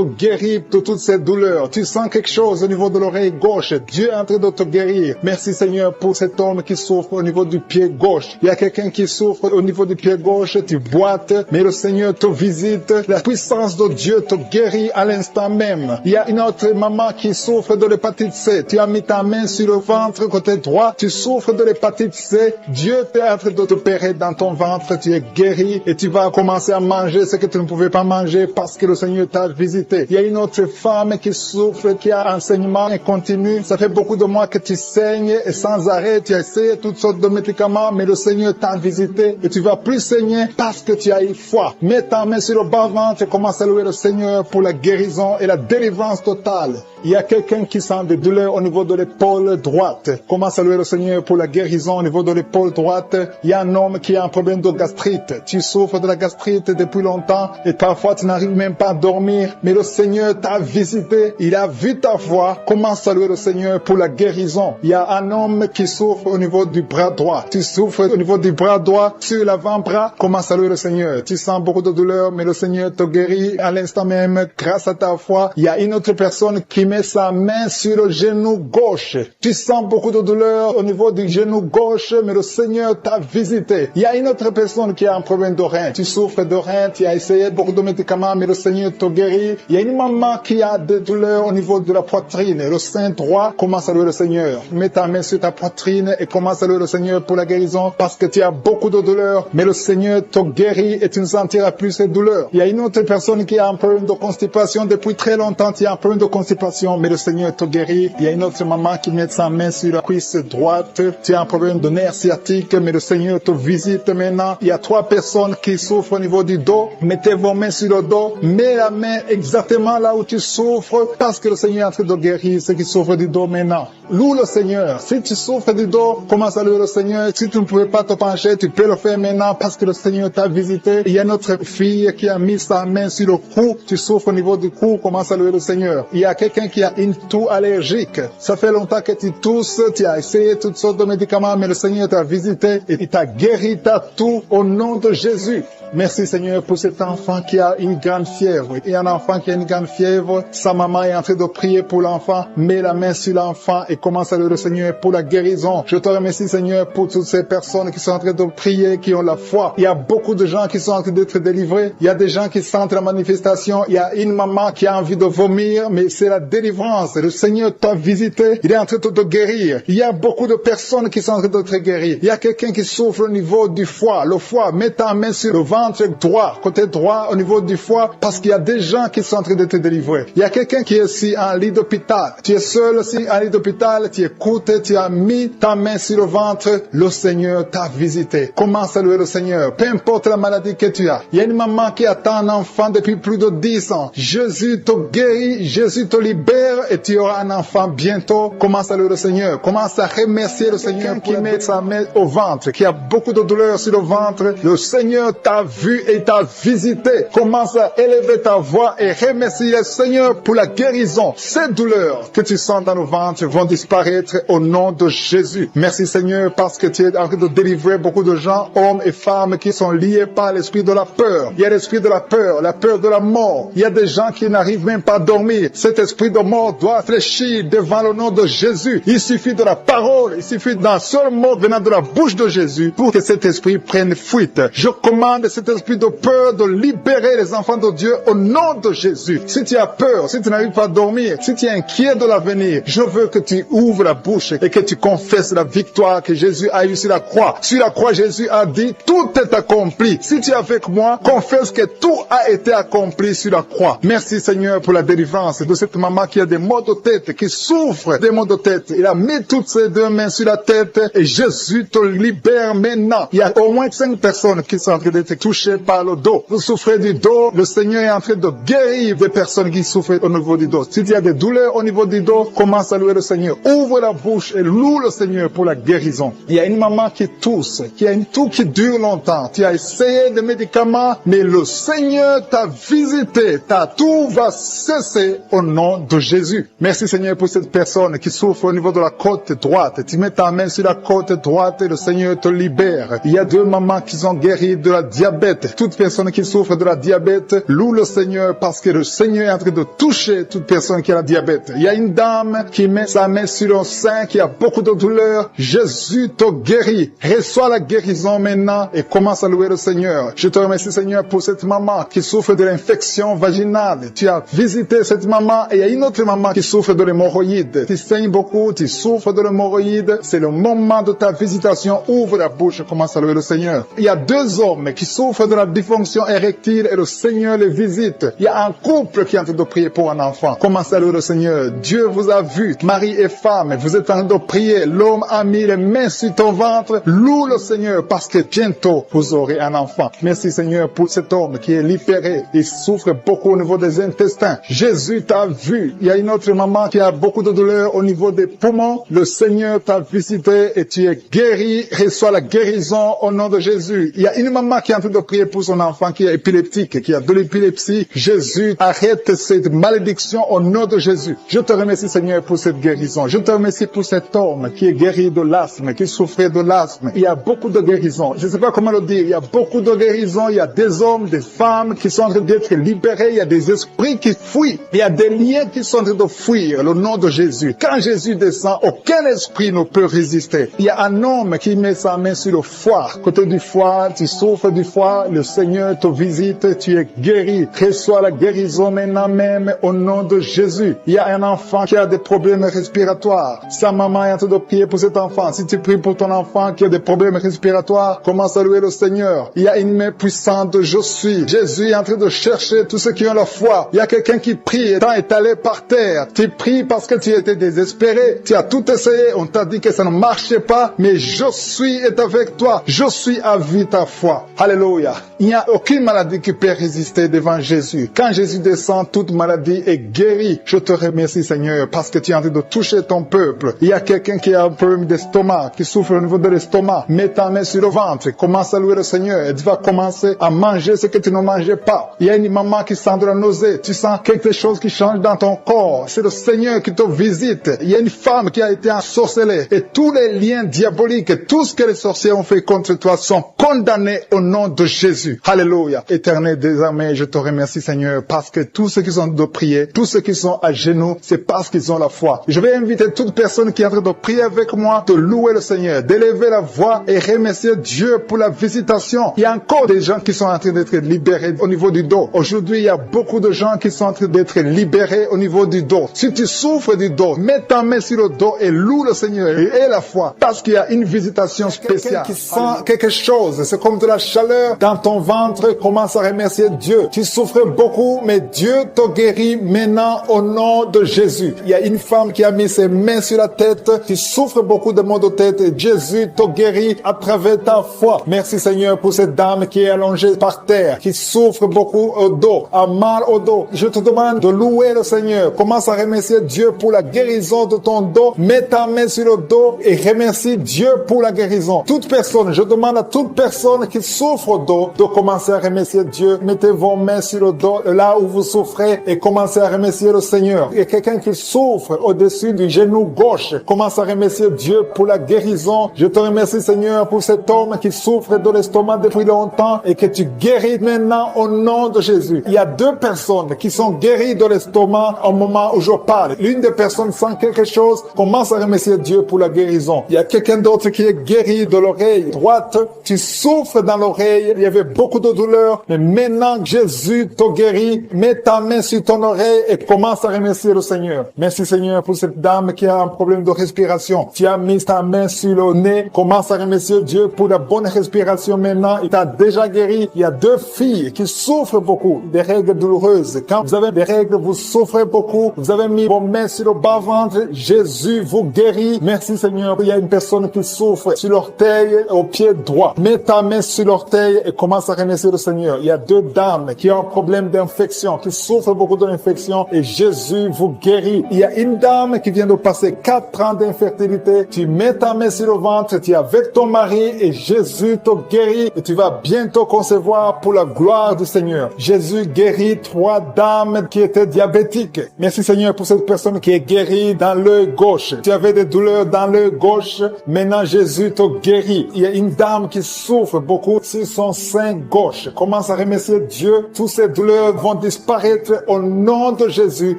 guérit de toutes ces douleurs. Tu sens quelque chose au niveau de l'oreille gauche. Dieu est en train de te guérir. Merci Seigneur pour cet homme qui souffre au niveau du pied gauche. Il y a quelqu'un qui souffre au niveau du pied gauche. Tu boites, mais le Seigneur te visite. La puissance de Dieu te guérit à l'instant même. Il y a une autre maman qui souffre de l'hépatite C. Tu as mis ta main sur le ventre côté droit. Tu souffres de l'hépatite C. Dieu est en train de t'opérer dans ton ventre. Tu es guéri et tu vas commencer à manger ce que tu ne pouvais pas manger parce que le Seigneur t'a visité. Il y a une autre femme qui souffre, qui a un saignement continu. Ça fait beaucoup de mois que tu saignes et sans arrêt. Tu as essayé toutes sortes de médicaments, mais le Seigneur t'a visité et tu vas plus saigner parce que tu as eu foi. Mets ta main sur le bas-ventre et commence à louer le Seigneur pour la guérison et la délivrance totale. Il y a quelqu'un qui sent des douleurs au niveau de l'épaule droite. Commence à louer le Seigneur pour la guérison au niveau de l'épaule droite. Il y a un homme qui a un problème de gastrite. Tu souffres de la gastrite depuis longtemps et parfois tu n'arrives même pas à dormir. Mais le Seigneur t'a visité. Il a vu ta foi. Commence à louer le Seigneur pour la guérison. Il y a un homme qui souffre au niveau du bras droit. Tu souffres au niveau du bras droit, sur l'avant-bras. Commence à louer le Seigneur. Tu sens beaucoup de douleur, mais le Seigneur te guérit à l'instant même grâce à ta foi. Il y a une autre personne qui met met sa main sur le genou gauche. Tu sens beaucoup de douleur au niveau du genou gauche, mais le Seigneur t'a visité. Il y a une autre personne qui a un problème de rein. Tu souffres de rein, tu as essayé beaucoup de médicaments, mais le Seigneur te guérit. Il y a une maman qui a des douleurs au niveau de la poitrine. Le sein droit, commence à louer le Seigneur. Mets ta main sur ta poitrine et commence à louer le Seigneur pour la guérison, parce que tu as beaucoup de douleurs, mais le Seigneur te guérit et tu ne sentiras plus ces douleurs. Il y a une autre personne qui a un problème de constipation depuis très longtemps. Tu as un problème de constipation, mais le Seigneur te guérit. Il y a une autre maman qui met sa main sur la cuisse droite. Tu as un problème de nerf sciatique, mais le Seigneur te visite maintenant. Il y a 3 personnes qui souffrent au niveau du dos. Mettez vos mains sur le dos. Mets la main exactement là où tu souffres, parce que le Seigneur est en train de guérir ceux qui souffrent du dos maintenant. Loue le Seigneur. Si tu souffres du dos, commence à louer le Seigneur. Si tu ne pouvais pas te pencher, tu peux le faire maintenant, parce que le Seigneur t'a visité. Il y a notre fille qui a mis sa main sur le cou. Tu souffres au niveau du cou, commence à louer le Seigneur. Il y a quelqu'un qui a une toux allergique. Ça fait longtemps que tu tousses, tu as essayé toutes sortes de médicaments, mais le Seigneur t'a visité et il t'a guéri ta toux au nom de Jésus. Merci Seigneur pour cet enfant qui a une grande fièvre. Il y a un enfant qui a une grande fièvre. Sa maman est en train de prier pour l'enfant. Mets la main sur l'enfant et commence à louer le Seigneur pour la guérison. Je te remercie Seigneur pour toutes ces personnes qui sont en train de prier, qui ont la foi. Il y a beaucoup de gens qui sont en train d'être délivrés. Il y a des gens qui sentent la manifestation. Il y a une maman qui a envie de vomir, mais c'est la délivrance. Le Seigneur t'a visité. Il est en train de te guérir. Il y a beaucoup de personnes qui sont en train de te guérir. Il y a quelqu'un qui souffre au niveau du foie. Le foie, mets ta main sur le ventre droit, côté droit au niveau du foie, parce qu'il y a des gens qui sont en train de te délivrer. Il y a quelqu'un qui est aussi en lit d'hôpital. Tu es seul aussi en lit d'hôpital, tu écoutes, tu as mis ta main sur le ventre, le Seigneur t'a visité. Commence à louer le Seigneur, peu importe la maladie que tu as. Il y a une maman qui attend un enfant depuis plus de 10 ans. Jésus te guérit, Jésus te libère et tu auras un enfant bientôt. Commence à louer le Seigneur. Commence à remercier le Seigneur qui met sa main au ventre, qui a beaucoup de douleur sur le ventre. Le Seigneur t'a vu et t'a visité. Commence à élever ta voix et remercier le Seigneur pour la guérison. Ces douleurs que tu sens dans le ventre vont disparaître au nom de Jésus. Merci Seigneur, parce que tu es en train de délivrer beaucoup de gens, hommes et femmes, qui sont liés par l'esprit de la peur. Il y a l'esprit de la peur de la mort. Il y a des gens qui n'arrivent même pas à dormir. Cet esprit de mort doit fléchir devant le nom de Jésus. Il suffit de la parole, il suffit d'un seul mot venant de la bouche de Jésus pour que cet esprit prenne fuite. Je commande cet esprit de peur de libérer les enfants de Dieu au nom de Jésus. Si tu as peur, si tu n'arrives pas à dormir, si tu es inquiet de l'avenir, je veux que tu ouvres la bouche et que tu confesses la victoire que Jésus a eue sur la croix. Sur la croix, Jésus a dit, tout est accompli. Si tu es avec moi, confesse que tout a été accompli sur la croix. Merci Seigneur pour la délivrance de cette maman qui a des maux de tête, qui souffre des maux de tête. Il a mis toutes ses 2 mains sur la tête et Jésus te libère maintenant. Il y a au moins 5 personnes qui sont en train d'être touchées par le dos. Vous souffrez du dos, le Seigneur est en train de guérir des personnes qui souffrent au niveau du dos. Si tu as des douleurs au niveau du dos, commence à louer le Seigneur. Ouvre la bouche et loue le Seigneur pour la guérison. Il y a une maman qui tousse, qui a une toux qui dure longtemps. Tu as essayé des médicaments, mais le Seigneur t'a visité. Ta toux va cesser au nom de Jésus. Merci Seigneur pour cette personne qui souffre au niveau de la côte droite. Tu mets ta main sur la côte droite et le Seigneur te libère. Il y a 2 mamans qui sont guéries de la diabète. Toute personne qui souffre de la diabète, loue le Seigneur, parce que le Seigneur est en train de toucher toute personne qui a la diabète. Il y a une dame qui met sa main sur le sein, qui a beaucoup de douleur. Jésus te guérit. Reçois la guérison maintenant et commence à louer le Seigneur. Je te remercie Seigneur pour cette maman qui souffre de l'infection vaginale. Tu as visité cette maman et il y a une autre maman qui souffre de l'hémorroïde. Tu saignes beaucoup, tu souffres de l'hémorroïde. C'est le moment de ta visitation. Ouvre la bouche et commence à louer le Seigneur. Il y a 2 hommes qui souffrent de la dysfonction érectile et le Seigneur les visite. Il y a un couple qui est en train de prier pour un enfant. Commence à louer le Seigneur. Dieu vous a vu, mari et femme, vous êtes en train de prier. L'homme a mis les mains sur ton ventre. Loue le Seigneur, parce que bientôt vous aurez un enfant. Merci Seigneur pour cet homme qui est libéré. Il souffre beaucoup au niveau des intestins. Jésus t'a vu. Il y a une autre maman qui a beaucoup de douleur au niveau des poumons. Le Seigneur t'a visité et tu es guéri. Reçois la guérison au nom de Jésus. Il y a une maman qui est en train de prier pour son enfant qui est épileptique, qui a de l'épilepsie. Jésus, arrête cette malédiction au nom de Jésus. Je te remercie Seigneur pour cette guérison. Je te remercie pour cet homme qui est guéri de l'asthme, qui souffrait de l'asthme. Il y a beaucoup de guérisons. Je ne sais pas comment le dire. Il y a beaucoup de guérisons. Il y a des hommes, des femmes qui sont en train d'être libérés. Il y a des esprits qui fuient. Il y a des liens qui sont en train de fuir le nom de Jésus. Quand Jésus descend, aucun esprit ne peut résister. Il y a un homme qui met sa main sur le foie. Côté du foie, tu souffres du foie, le Seigneur te visite, tu es guéri. Reçois la guérison maintenant même au nom de Jésus. Il y a un enfant qui a des problèmes respiratoires. Sa maman est en train de prier pour cet enfant. Si tu pries pour ton enfant qui a des problèmes respiratoires, commence à louer le Seigneur. Il y a une main puissante de Je suis. Jésus est en train de chercher tous ceux qui ont la foi. Il y a quelqu'un qui prie étant étalé par terre. Tu pries parce que tu étais désespéré. Tu as tout essayé. On t'a dit que ça ne marchait pas. Mais Je suis est avec toi. Je suis a vu ta foi. Alléluia. Il n'y a aucune maladie qui peut résister devant Jésus. Quand Jésus descend, toute maladie est guérie. Je te remercie, Seigneur, parce que tu es en train de toucher ton peuple. Il y a quelqu'un qui a un problème d'estomac, qui souffre au niveau de l'estomac. Mets ta main sur le ventre. Commence à louer le Seigneur. Et tu vas commencer à manger ce que tu ne mangeais pas. Il y a une maman qui sent de la nausée. Tu sens quelque chose qui change dans ton corps. C'est le Seigneur qui te visite. Il y a une femme qui a été ensorcelée. Et tous les liens diaboliques, tout ce que les sorciers ont fait contre toi sont condamnés au nom de Jésus. Alléluia. Éternel désormais, je te remercie, Seigneur, parce que tous ceux qui sont de prier, tous ceux qui sont à genoux, c'est parce qu'ils ont la foi. Je vais inviter toute personne qui est en train de prier avec moi de louer le Seigneur, d'élever la voix et remercier Dieu pour la visitation. Il y a encore des gens qui sont en train d'être libérés au niveau du dos. Aujourd'hui, il y a beaucoup de gens qui sont en train d'être libérés au niveau du dos. Si tu souffres du dos, mets ta main sur le dos et loue le Seigneur et aie la foi, parce qu'il y a une visitation spéciale. Quelqu'un qui sent quelque chose, c'est comme de la chaleur dans ton ventre, commence à remercier Dieu. Tu souffres beaucoup, mais Dieu te guérit maintenant au nom de Jésus. Il y a une femme qui a mis ses mains sur la tête. Tu souffres beaucoup de maux de tête et Jésus te guérit à travers ta foi. Merci Seigneur pour cette dame qui est allongée par terre, qui souffre beaucoup au dos, a mal au dos. Je te demande de louer le Seigneur. Commence à remercier Dieu pour la guérison de ton dos. Mets ta main sur le dos et remercie Dieu pour la guérison. Toute personne, je demande à toute personne qui souffre au dos de commencer à remercier Dieu. Mettez vos mains sur le dos, là où vous souffrez, et commencez à remercier le Seigneur. Il y a quelqu'un qui souffre au-dessus du genou gauche. Commence à remercier Dieu pour la guérison. Je te remercie, Seigneur, pour cet homme qui souffre de l'estomac depuis longtemps et que tu guéris maintenant au nom de Jésus. Il y a 2 personnes qui sont guéries de l'estomac au moment où je parle. L'une des personnes sent quelque chose. Commence à remercier Dieu pour la guérison. Il y a quelqu'un d'autre qui est guéri de l'oreille droite. Tu souffres dans l'oreille. Il y avait beaucoup de douleur. Mais maintenant, Jésus te guérit. Mets ta main sur ton oreille et commence à remercier le Seigneur. Merci Seigneur pour cette dame qui a un problème de respiration. Tu as mis ta main sur le nez. Commence à remercier Dieu pour la bonne respiration maintenant. Il t'a déjà guéri. Il y a 2 filles qui souffrent beaucoup des règles douloureuses. Quand vous avez des règles, vous souffrez beaucoup. Vous avez mis vos mains sur le bas-ventre. Jésus vous guérit. Merci Seigneur. Il y a une personne qui souffre sur l'orteil au pied droit. Mets ta main sur l'orteil et commence à remercier le Seigneur. Il y a 2 dames qui ont un problème d'infection, qui souffrent beaucoup de l'infection et Jésus vous guérit. Il y a une dame qui vient de passer 4 ans d'infertilité. Tu mets ta main sur le ventre, tu es avec ton mari et Jésus te guérit et tu vas bientôt concevoir pour la gloire du Seigneur. Jésus guérit 3 dames qui étaient diabétiques. Merci Seigneur pour cette personne qui est guérie dans l'œil gauche. Tu avais des douleurs dans l'œil gauche. Maintenant Jésus te guérit. Il y a une dame qui souffre beaucoup sur son sein gauche. Commence à remercier Dieu. Toutes ces douleurs vont disparaître au nom de Jésus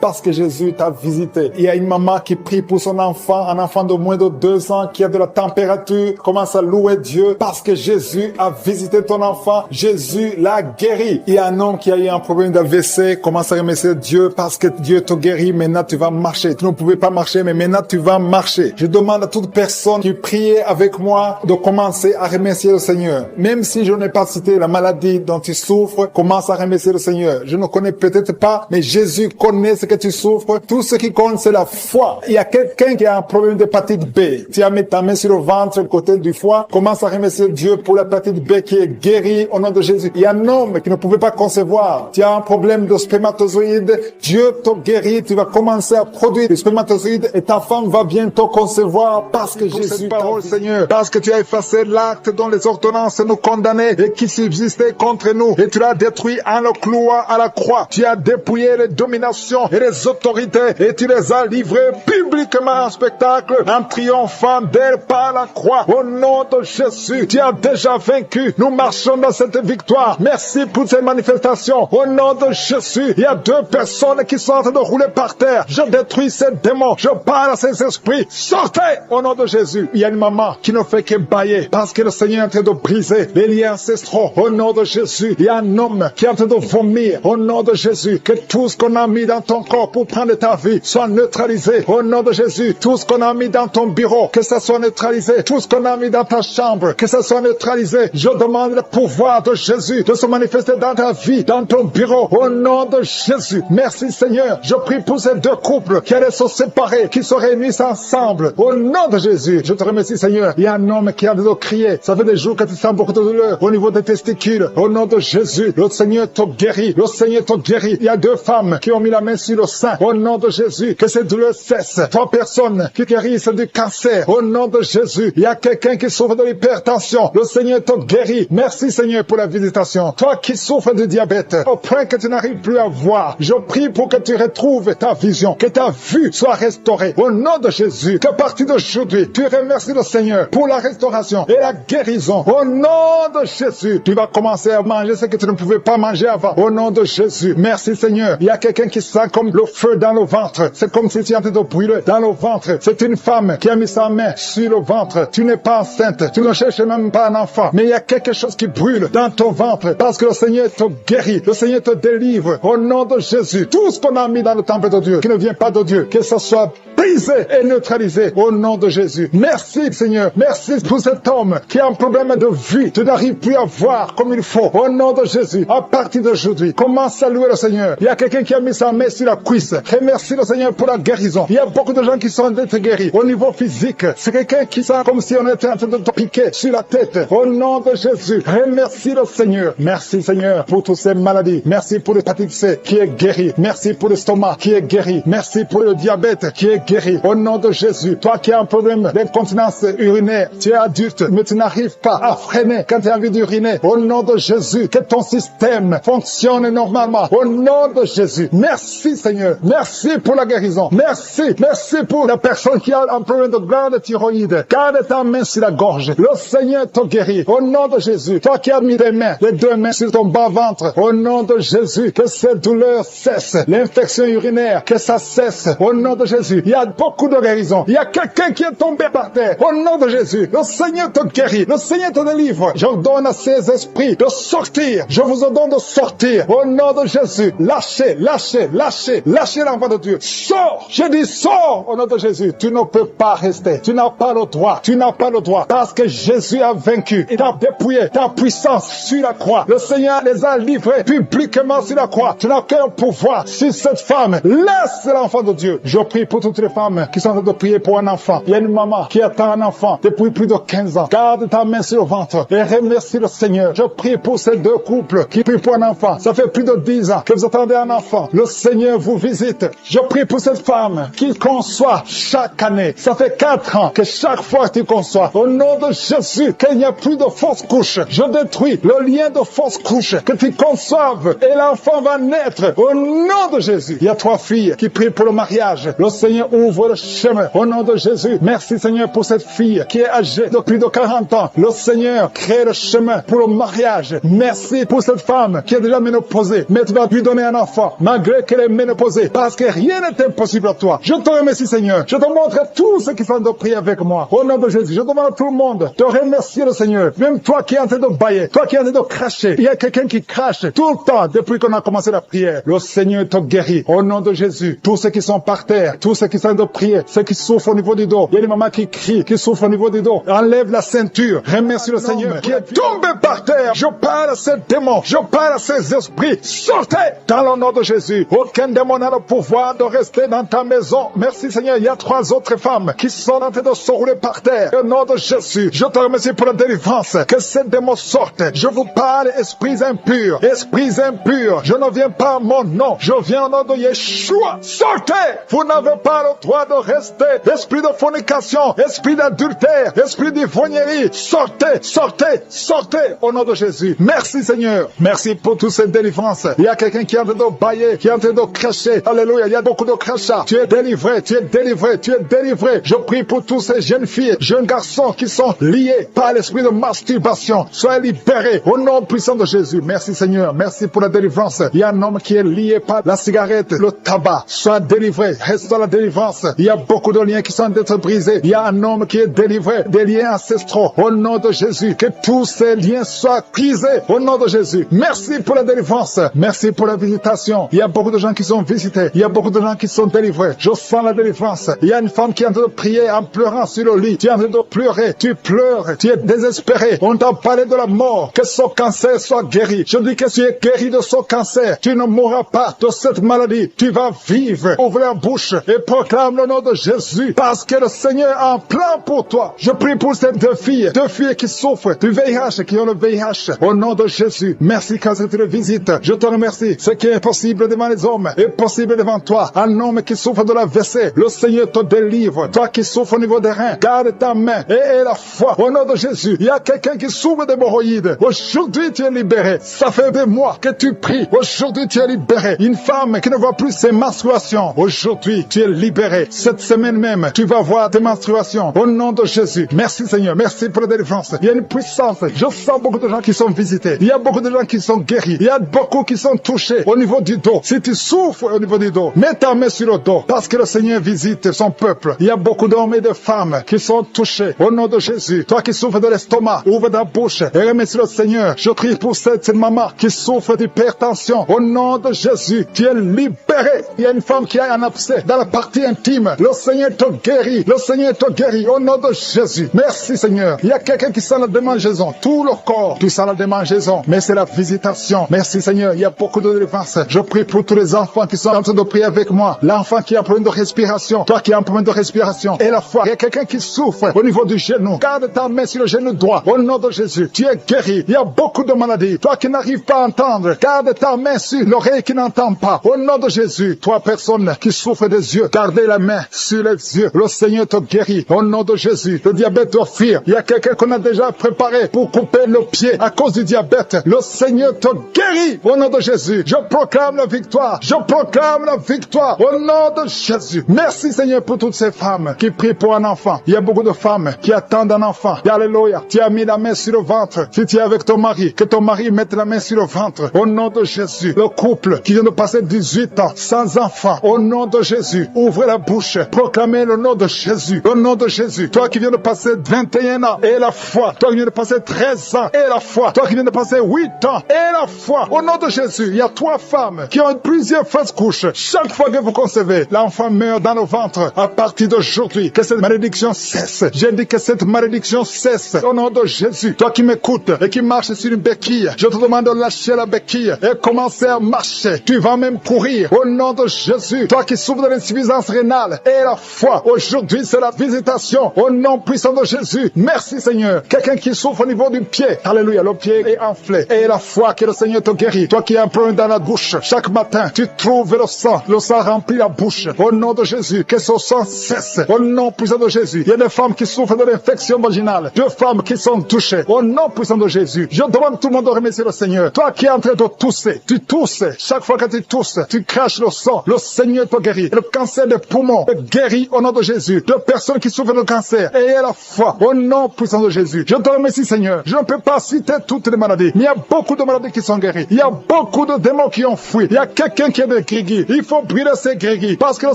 parce que Jésus t'a visité. Il y a une maman qui prie pour son enfant, un enfant de moins de 2 ans qui a de la température. Commence à louer Dieu parce que Jésus a visité ton enfant. Jésus l'a guéri. Il y a un homme qui a eu un problème d'AVC. Commence à remercier Dieu parce que Dieu te guérit. Maintenant tu vas marcher. Tu ne pouvais pas marcher, mais maintenant tu vas marcher. Je demande à toute personne qui prie avec moi de commencer à remercier le Seigneur. Même si je n'ai pas cité la maladie dont tu souffres, commence à remercier le Seigneur. Je ne connais peut-être pas, mais Jésus connaît ce que tu souffres. Tout ce qui compte, c'est la foi. Il y a quelqu'un qui a un problème d'hépatite B. Tu as mis ta main sur le ventre, côté du foie. Commence à remercier Dieu pour l'hépatite B qui est guérie au nom de Jésus. Il y a un homme qui ne pouvait pas concevoir. Tu as un problème de spermatozoïde. Dieu te guérit. Tu vas commencer à produire des spermatozoïdes et ta femme va bientôt concevoir parce que Jésus parole, Seigneur, parce que tu as effacé l'acte dont les ordonnances nous condamnaient et qui subsistait contre nous et tu l'as détruit en le clouant à la croix. Tu as dépouillé les dominations et les autorités et tu les as livrées publiquement en spectacle en triomphant d'elles par la croix. Au nom de Jésus, tu as déjà vaincu. Nous marchons dans cette victoire. Merci pour ces manifestations. Au nom de Jésus, il y a 2 personnes qui sont en train de rouler par terre. Je détruis ces démons. Je parle à ces esprits. Sortez au nom de Jésus. Il y a une maman qui ne fait que bailler parce que le Seigneur est en train de briser les liens ancestraux au nom de Jésus. Il y a un homme qui est en train de vomir au nom de Jésus. Que tout ce qu'on a mis dans ton corps pour prendre ta vie soit neutralisé au nom de Jésus. Tout ce qu'on a mis dans ton bureau, que ça soit neutralisé. Tout ce qu'on a mis dans ta chambre, que ça soit neutralisé. Je demande le pouvoir de Jésus de se manifester dans ta vie, dans ton bureau, au nom de Jésus. Merci Seigneur. Je prie pour ces deux couples qui allaient se séparer, qui se réunissent ensemble, au nom de Jésus. Je te remercie Seigneur. Il y a un homme qui a de crier. Ça fait des jours que tu sens beaucoup de douleur au niveau des testicules. Au nom de Jésus, le Seigneur te guérit. Le Seigneur te guérit. Il y a deux femmes qui ont mis la main sur le sein. Au nom de Jésus, que ces douleurs cessent. 3 personnes qui guérissent du cancer. Au nom de Jésus, il y a quelqu'un qui souffre de l'hypertension. Le Seigneur te guérit. Merci Seigneur pour la visitation. Toi qui souffres de diabète, au point que tu n'arrives plus à voir, je prie pour que tu retrouves ta vision, que ta vue soit restaurée. Au nom de Jésus, qu'à partir d'aujourd'hui, tu remercies le Seigneur pour la restauration et la guérison. Au nom de Jésus, tu vas commencer à manger ce que tu ne pouvais pas manger avant. Au nom de Jésus, merci Seigneur. Il y a quelqu'un qui sent comme le feu dans le ventre. C'est comme si tu es en train de brûler dans le ventre. C'est une femme qui a mis sa main sur le ventre. Tu n'es pas enceinte. Tu ne cherches même pas un enfant. Mais il y a quelque chose qui brûle dans ton ventre parce que le Seigneur te guérit. Le Seigneur te délivre. Au nom de Jésus, tout ce qu'on a mis dans le temple de Dieu, qui ne vient pas de Dieu, que ce soit brisé et neutralisé au nom de Jésus. Merci Seigneur. Merci pour cet homme qui a un problème de vue. Tu n'arrives plus à voir comme il faut. Au nom de Jésus, à partir d'aujourd'hui, commence à louer le Seigneur. Il y a quelqu'un qui a mis sa main sur la cuisse. Remercie le Seigneur pour la guérison. Il y a beaucoup de gens qui sont d'être guéris. Au niveau physique, c'est quelqu'un qui sent comme si on était en train de te piquer sur la tête. Au nom de Jésus, remercie le Seigneur. Merci Seigneur pour toutes ces maladies. Merci pour l'hépatite C qui est guéri. Merci pour l'estomac qui est guéri. Merci pour le diabète qui est guéri. Au nom de Jésus, toi qui as un problème d'incontinence urinaire, tu es adulte, mais tu n'arrives pas à freiner quand tu as envie d'uriner. Au nom de Jésus, que ton système fonctionne normalement. Au nom de Jésus, merci Seigneur. Merci pour la guérison. Merci. Merci pour la personne qui a un problème de glande thyroïde. Garde ta main sur la gorge. Le Seigneur te guérit. Au nom de Jésus, toi qui as mis les mains, les deux mains sur ton bas-ventre. Au nom de Jésus, que ces douleurs cessent. L'infection urinaire, que ça cesse. Au nom de Jésus, il y a beaucoup de guérison. Il y a quelqu'un qui est tombé par terre. Au nom de Jésus, le Seigneur te guérit. Le Seigneur te délivre. J'ordonne à ces esprits de sortir. Je vous ordonne de sortir. Au nom de Jésus, lâchez, lâchez, lâchez, lâchez l'enfant de Dieu. Sors. Je dis sors au nom de Jésus. Tu ne peux pas rester. Tu n'as pas le droit. Tu n'as pas le droit. Parce que Jésus a vaincu. Il a dépouillé ta puissance sur la croix. Le Seigneur les a livrés publiquement sur la croix. Tu n'as qu'un pouvoir sur cette femme. Laisse l'enfant de Dieu. Je prie pour toutes les femmes qui sont en train de prier pour un enfant. Il y a une maman qui attend un enfant depuis plus de 15 ans. Garde ta main sur le ventre et remercie le Seigneur. Je prie pour ces deux couples qui prient pour un enfant. Ça fait plus de 10 ans que vous attendez un enfant. Le Seigneur vous visite. Je prie pour cette femme qui conçoit chaque année. Ça fait 4 ans que chaque fois que tu conçois, au nom de Jésus, qu'il n'y a plus de fausses couches. Je détruis le lien de fausses couches, que tu conçoives et l'enfant va naître au nom de Jésus. Il y a 3 filles qui prient pour le mariage. Le Seigneur ouvre le chemin au nom de Jésus. Merci Seigneur pour cette fille qui est âgée de plus de 40 ans. Le Seigneur crée le chemin pour le mariage. Merci pour cette femme qui est déjà ménopausée, mais tu vas lui donner un enfant malgré qu'elle est ménopausée, parce que rien n'est impossible à toi. Je te remercie Seigneur. Je te montre tous ceux qui sont de prier avec moi. Au nom de Jésus, je demande à tout le monde de remercier le Seigneur. Même toi qui es en train de bailler, toi qui es en train de cracher. Il y a quelqu'un qui crache tout le temps depuis qu'on a commencé la prière. Le Seigneur te guérit. Au nom de Jésus, tous ceux qui sont par terre, tous ceux qui sont en train de prier, ceux qui souffrent au niveau du dos. Il y a des mamans qui crient, qui souffrent au niveau du dos. Enlève la ceinture. Remercie le Seigneur qui est tombé par terre. Je parle à ces démons. Je parle à ces esprits. Sortez dans le nom de Jésus. Aucun démon n'a le pouvoir de rester dans ta maison. Merci Seigneur. Il y a 3 autres femmes qui sont en train de se rouler par terre. Au nom de Jésus, je te remercie pour la délivrance. Que ces démons sortent. Je vous parle, esprits impurs. Esprits impurs. Je ne viens pas à mon nom. Je viens au nom de Yeshua. Sortez. Vous n'avez pas le droit de rester. Esprit de fornication, esprit d'adultère, esprit d'ivrognerie, sortez, sortez, sortez au nom de Jésus. Merci Seigneur. Merci pour toutes ces délivrances. Il y a quelqu'un qui est en train de bailler, qui est en train de cracher. Alléluia, il y a beaucoup de crachats. Tu es délivré, tu es délivré, tu es délivré. Je prie pour tous ces jeunes filles, jeunes garçons qui sont liés par l'esprit de masturbation. Soyez libérés au nom puissant de Jésus. Merci Seigneur, merci pour la délivrance. Il y a un homme qui est lié par la cigarette, le tabac. Sois délivré, reste dans la délivrance. Il y a beaucoup de liens qui sont en train d'être brisés. Il y a un homme qui est délivré des liens ancestraux. Au nom de Jésus, que tous ces liens soient brisés au nom de Jésus. Merci pour la délivrance. Merci pour la visitation. Il y a beaucoup de gens qui sont visités. Il y a beaucoup de gens qui sont délivrés. Je sens la délivrance. Il y a une femme qui est en train de prier en pleurant sur le lit. Tu es en train de pleurer. Tu pleures. Tu es désespéré. On t'a parlé de la mort. Que son cancer soit guéri. Je dis que tu es guéri de son cancer. Tu ne mourras pas de cette maladie. Tu vas vivre. Ouvre la bouche et proclame le nom de Jésus. Parce que le Seigneur a un plan pour toi. Je prie pour ces deux filles qui souffrent du VIH, qui ont le VIH. Au nom de Jésus. Merci quand tu le visites. Je te remercie. Ce qui est possible devant les hommes est possible devant toi. Un homme qui souffre de la WC, le Seigneur te délivre. Toi qui souffres au niveau des reins, garde ta main et la foi. Au nom de Jésus. Il y a quelqu'un qui souffre d'hémorroïdes. Aujourd'hui, tu es libéré. Ça fait des mois que tu pries. Aujourd'hui, tu es libéré. Une femme qui ne voit plus ses menstruations. Aujourd'hui, tu es libéré. Cette semaine même, tu vas voir tes menstruations. Au nom de Jésus. Merci Seigneur. Merci pour la délivrance. Il y a une puissance. Je sens beaucoup de gens qui sont visités. Il y a beaucoup de gens qui sont guéris. Il y a beaucoup qui sont touchés au niveau du dos. Si tu souffres au niveau du dos, mets ta main sur le dos. Parce que le Seigneur visite son peuple. Il y a beaucoup d'hommes et de femmes qui sont touchés. Au nom de Jésus. Toi qui souffres de l'estomac, ouvre ta bouche et remercie le Seigneur. Je prie pour cette maman qui souffre d'hypertension. Au nom de Jésus, tu es libéré. Il y a une femme qui a un abcès dans la partie intime. Le Seigneur te guérit. Le Seigneur te guérit. Au nom de Jésus. Merci Seigneur. Il y a quelqu'un qui sent la démangeaison. Tout le corps, tu sens la démangeaison. Mais c'est la visitation. Merci Seigneur. Il y a beaucoup de délivrance. Je prie pour tous les enfants qui sont en train de prier avec moi. L'enfant qui a un problème de respiration. Toi qui as un problème de respiration. Et la foi. Il y a quelqu'un qui souffre au niveau du genou. Garde ta main sur le genou droit. Au nom de Jésus. Tu es guéri. Il y a beaucoup de maladies. Toi qui n'arrives pas à entendre. Garde ta main sur l'oreille qui n'entend pas. Au nom de Jésus. Toi personne qui souffre des yeux. Gardez la main sur les yeux. Le Seigneur te guérit. Au nom de Jésus. Le diabète doit fuir. Il y a quelqu'un qu'on a déjà préparé pour couper le pied à cause du diabète. Le Seigneur te guérit. Au nom de Jésus. Je proclame la victoire. Je proclame la victoire. Au nom de Jésus. Merci Seigneur pour toutes ces femmes qui prient pour un enfant. Il y a beaucoup de femmes qui attendent un enfant. Alléluia. Tu as mis la main sur le ventre. Si tu es avec ton mari, que ton mari mette la main sur le ventre. Au nom de Jésus. Le couple qui vient de passer 18 ans sans enfant. Au nom de Jésus. Ouvrez la bouche. Proclamez le nom de Jésus. Au nom de Jésus. Toi qui viens de passer 21 ans et la foi. Toi qui viens de passer 13 ans et la foi. Toi qui viens de passer 8 ans et la foi. Au nom de Jésus. Il y a 3 femmes qui ont plusieurs fausses couches. Chaque fois que vous concevez, l'enfant meurt dans le ventre. À partir d'aujourd'hui, que cette malédiction cesse. J'ai dit que cette malédiction cesse. Au nom de Jésus. Toi qui m'écoutes et qui marches sur une béquille, je te demande de lâcher la béquille et commencer à marcher. Tu vas même courir. Au nom de Jésus. Toi qui souffres de l'insuffisance rénale et la foi. Aujourd'hui, c'est la visitation. Au nom puissant de Jésus. Merci Seigneur. Quelqu'un qui souffre au niveau du pied. Alléluia. Le pied est enflé. Et la foi que le Seigneur te guérit. Toi qui as un problème dans la bouche. Chaque matin, tu trouves le sang. Le sang remplit la bouche. Au nom de Jésus. Que ce sang cesse. Au nom puissant de Jésus. Il y a des femmes qui souffrent de l'infection vaginale. 2 femmes qui sont touchées. Au nom puissant de Jésus. Je demande tout le monde de remercier le Seigneur. Toi qui es en train de tousser. Tu tousses. Chaque fois que tu tousses, tu craches le sang. Le Seigneur te guérit. Le cancer des poumons te guérit au nom de Jésus. 2 personnes qui souffrent de cancer. Ayez la foi. Au nom puissant de Jésus. Je te remercie Seigneur. Je ne peux pas citer toutes les maladies. Mais il y a beaucoup de maladies qui sont guéries. Il y a beaucoup de démons qui ont fui. Il y a quelqu'un qui est de grégui. Il faut brûler ces grégui. Parce que le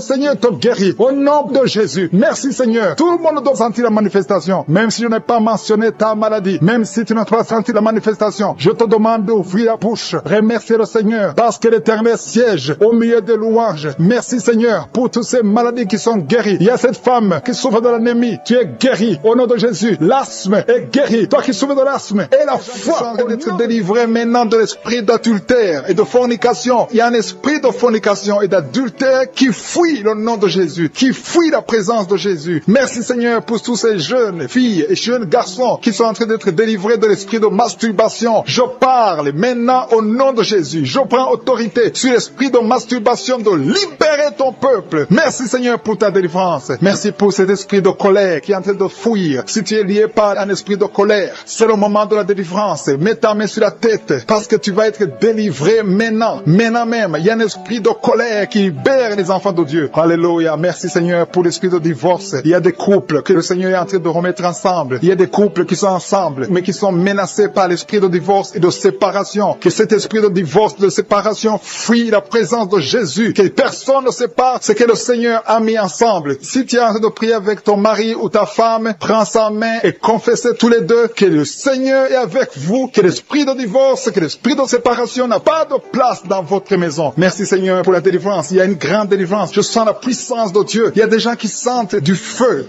Seigneur te guérit. Au nom de Jésus. Merci Seigneur. Tout le monde doit sentir la manifestation. Même si je n'ai pas mentionné ta maladie. Même si tu n'as pas senti la manifestation. Je te demande d'ouvrir la bouche. Remercier le Seigneur. Parce que l'Éternel siège au milieu des louanges. Merci Seigneur pour toutes ces maladies qui sont guéries. Il y a cette femme qui souffre de l'anémie. Tu es guéri. Au nom de Jésus. L'asthme est guéri. Toi qui souffres de l'asthme. Et la foi d'être délivré maintenant de l'esprit d'adultère et de fornication. Il y a un esprit de fornication et d'adultère qui fuit le nom de Jésus. Qui fuit la présence de Jésus. Merci Seigneur pour tous ces jeunes filles et jeunes garçons qui sont en train d'être délivrés de l'esprit de masturbation. Je parle maintenant au nom de Jésus. Je prends autorité sur l'esprit de masturbation de libérer ton peuple. Merci Seigneur pour ta délivrance. Merci pour cet esprit de colère qui est en train de fuir. Si tu es lié par un esprit de colère, c'est le moment de la délivrance. Mets ta main sur la tête parce que tu vas être délivré maintenant. Maintenant même, il y a un esprit de colère qui libère les enfants de Dieu. Alléluia. Merci Seigneur pour l'esprit de divorce. Il y a des couples que le Seigneur est en train de remettre ensemble. Il y a des couples qui sont ensemble mais qui sont menacés par l'esprit de divorce et de séparation. Que cet esprit de divorce, de séparation fuit la présence de Jésus. Que personne ne sépare ce que le Seigneur a mis ensemble. Si tu es en train de prier avec ton mari ou ta femme, prends sa main et confessez tous les deux que le Seigneur est avec vous, que l'esprit de divorce, que l'esprit de séparation n'a pas de place dans votre maison. Merci Seigneur pour la délivrance. Il y a une grande délivrance. Je sens la puissance de Dieu. Il y a des gens qui sentent du feu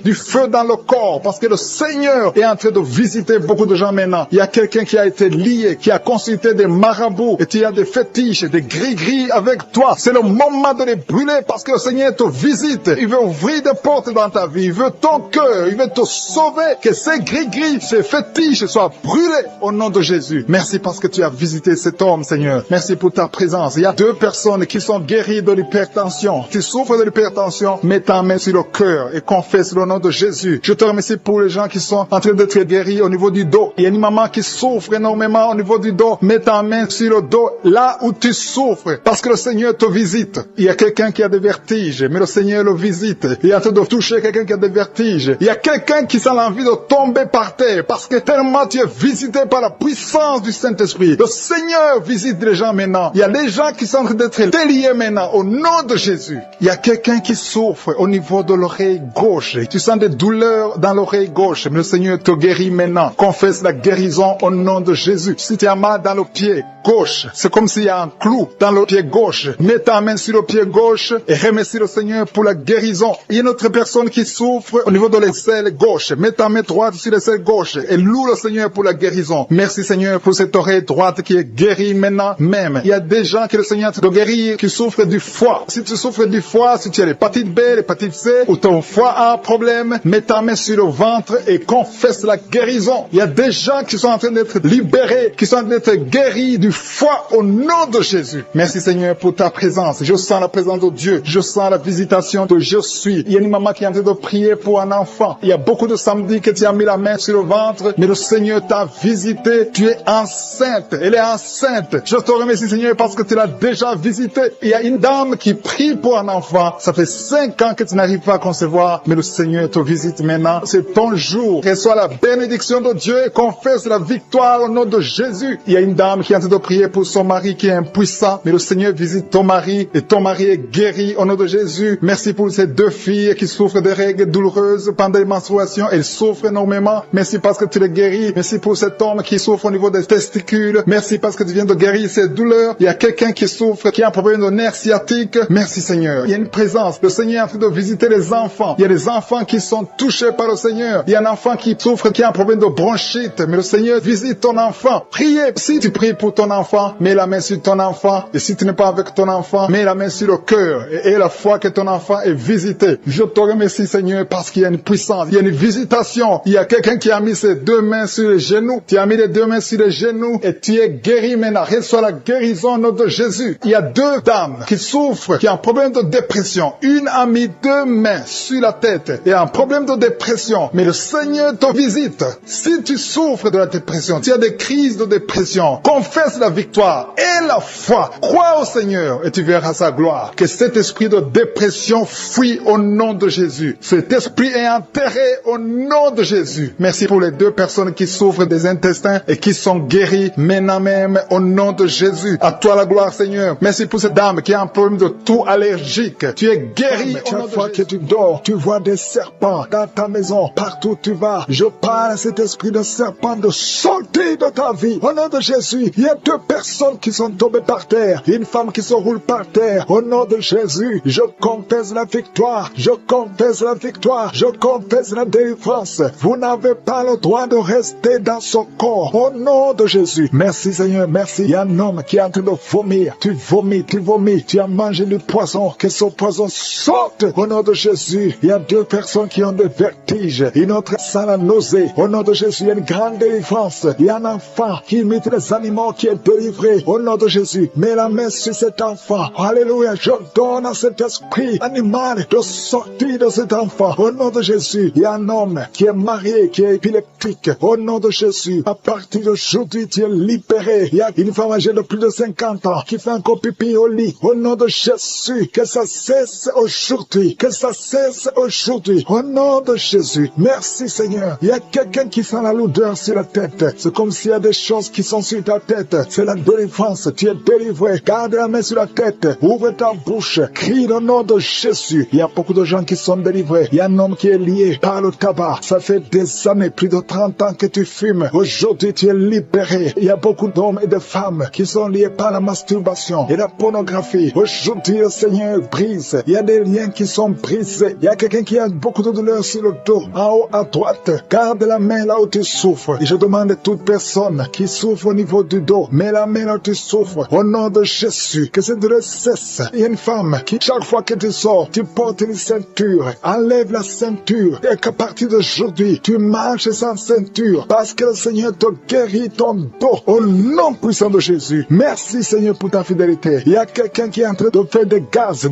dans le corps parce que le Seigneur est en train de visiter beaucoup de gens maintenant. Il y a quelqu'un qui a été lié, qui a consulté des marabouts et tu as des fétiches, des gris-gris avec toi. C'est le moment de les brûler parce que le Seigneur te visite. Il veut ouvrir des portes dans ta vie. Il veut ton cœur. Il veut te sauver. Que ces gris-gris, ces fétiches soient brûlés au nom de Jésus. Merci parce que tu as visité cet homme, Seigneur. Merci pour ta présence. Il y a 2 personnes qui sont guéries de l'hypertension. Tu souffres de l'hypertension, mets ta main sur le cœur et confesse le nom de Jésus. Je te remercie pour les gens qui sont en train d'être guéris au niveau du dos. Il y a une maman qui souffre énormément au niveau du dos. Mets ta main sur le dos, là où tu souffres, parce que le Seigneur te visite. Il y a quelqu'un qui a des vertiges, mais le Seigneur le visite. Il est en train de toucher quelqu'un qui a des vertiges. Il y a quelqu'un qui sent l'envie de tomber par terre, parce que tellement tu es visité par la puissance du Saint-Esprit. Le Seigneur visite les gens maintenant. Il y a des gens qui sont en train d'être déliés maintenant, au nom de Jésus. Il y a quelqu'un qui souffre au niveau de l'oreille gauche. Tu sens des douleurs dans l'oreille gauche, mais le Seigneur te guérit maintenant. Confesse la guérison au nom de Jésus. Si tu as mal dans le pied gauche, c'est comme s'il y a un clou dans le pied gauche. Mets ta main sur le pied gauche et remercie le Seigneur pour la guérison. Il y a une autre personne qui souffre au niveau de l'aisselle gauche. Mets ta main droite sur l'aisselle gauche et loue le Seigneur pour la guérison. Merci Seigneur pour cette oreille droite qui est guérie maintenant même. Il y a des gens que le Seigneur te guérit qui souffrent du foie. Si tu souffres du foie, si tu as l'hépatite B, l'hépatite C, ou ton foie a un problème, mets ta main sur le ventre et confesse la guérison. Il y a des gens qui sont en train d'être libérés, qui sont en train d'être guéris du foie au nom de Jésus. Merci Seigneur pour ta présence. Je sens la présence de Dieu. Je sens la visitation de je suis. Il y a une maman qui est en train de prier pour un enfant. Il y a beaucoup de samedis que tu as mis la main sur le ventre, mais le Seigneur t'a visité. Tu es enceinte. Elle est enceinte. Je te remercie Seigneur parce que tu l'as déjà visité. Il y a une dame qui prie pour un enfant. Ça fait 5 ans que tu n'arrives pas à concevoir, mais le Seigneur te visite maintenant. C'est ton jour. Reçois la bénédiction de Dieu et confesse la victoire au nom de Jésus. Il y a une dame qui est en train de prier pour son mari qui est impuissant, mais le Seigneur visite ton mari et ton mari est guéri au nom de Jésus. Merci pour ces 2 filles qui souffrent de règles douloureuses pendant les menstruations. Elles souffrent énormément. Merci parce que tu les guéris. Merci pour cet homme qui souffre au niveau des testicules. Merci parce que tu viens de guérir ces douleurs. Il y a quelqu'un qui souffre, qui a un problème de nerf sciatique. Merci Seigneur. Il y a une présence. Le Seigneur est en train de visiter les enfants. Il y a des enfants qui sont touchés par le Seigneur. Il y a un enfant qui souffre, qui a un problème de bronchite. Mais le Seigneur visite ton enfant. Priez. Si tu pries pour ton enfant, mets la main sur ton enfant. Et si tu n'es pas avec ton enfant, mets la main sur le cœur. Et la foi que ton enfant est visité. Je te remercie Seigneur parce qu'il y a une puissance. Il y a une visitation. Il y a quelqu'un qui a mis ses 2 mains sur les genoux. Tu as mis les 2 mains sur les genoux et tu es guéri maintenant. Reçois la guérison au nom de Jésus. Il y a 2 dames qui souffrent, qui ont un problème de dépression. Une a mis 2 mains sur la tête et a un problème de dépression. Mais le Seigneur te visite. Si tu souffres de la dépression, tu as des crises de dépression, confesse la victoire et la foi. Crois au Seigneur et tu verras sa gloire. Que cet esprit de dépression fuit au nom de Jésus. Cet esprit est enterré au nom de Jésus. Merci pour les 2 personnes qui souffrent des intestins et qui sont guéries maintenant même au nom de Jésus. À toi la gloire Seigneur. Merci pour cette dame qui a un problème de toux allergique. Tu es guéri au nom de Jésus. Que tu dors, tu vois des serpents dans ta maison, partout où tu vas. Je parle à cet esprit de serpent de sortir de ta vie. Au nom de Jésus, il y a 2 personnes qui sont tombées par terre. Une femme qui se roule par terre. Au nom de Jésus, je confesse la victoire. Je confesse la victoire. Je confesse la délivrance. Vous n'avez pas le droit de rester dans son corps. Au nom de Jésus. Merci Seigneur, merci. Il y a un homme qui est en train de vomir. Tu vomis, tu vomis. Tu as mangé du poison. Que ce poison sorte. Au nom de Jésus, il y a 2 personnes qui ont des vertiges. Une autre sent la nausée. Au nom de Jésus, il y a une grande délivrance. Il y a un enfant qui imite les animaux qui est délivré. Au nom de Jésus, mets la main sur cet enfant. Alléluia, je donne à cet esprit animal de sortir de cet enfant. Au nom de Jésus, il y a un homme qui est marié, qui est épileptique. Au nom de Jésus, à partir d'aujourd'hui, tu es libéré. Il y a une femme âgée de plus de 50 ans qui fait encore pipi au lit. Au nom de Jésus, que ça cesse aujourd'hui. Que ça cesse aujourd'hui. Au nom de Jésus, merci Seigneur. Il y a quelqu'un qui sent la lourdeur sur la tête. C'est comme s'il y a des choses qui sont sur ta tête. C'est la délivrance. Tu es délivré. Garde la main sur la tête. Ouvre ta bouche. Crie le nom de Jésus. Il y a beaucoup de gens qui sont délivrés. Il y a un homme qui est lié par le tabac. Ça fait des années, plus de 30 ans que tu fumes. Aujourd'hui, tu es libéré. Il y a beaucoup d'hommes et de femmes qui sont liés par la masturbation et la pornographie. Aujourd'hui, le Seigneur brise. Il y a des liens qui sont brisés. Il y a quelqu'un qui a beaucoup de douleur sur le dos. En haut à droite, garde la main là où tu souffres. Et je demande à toute personne qui souffre au niveau du dos, mets la main là où tu souffres. Au nom de Jésus, que cette douleur cesse. Il y a une femme qui, chaque fois que tu sors, tu portes une ceinture. Enlève la ceinture. Et qu'à partir d'aujourd'hui, tu marches sans ceinture. Parce que le Seigneur te guérit ton dos. Au nom puissant de Jésus. Merci Seigneur pour ta fidélité. Il y a quelqu'un qui est en train de faire des gaz.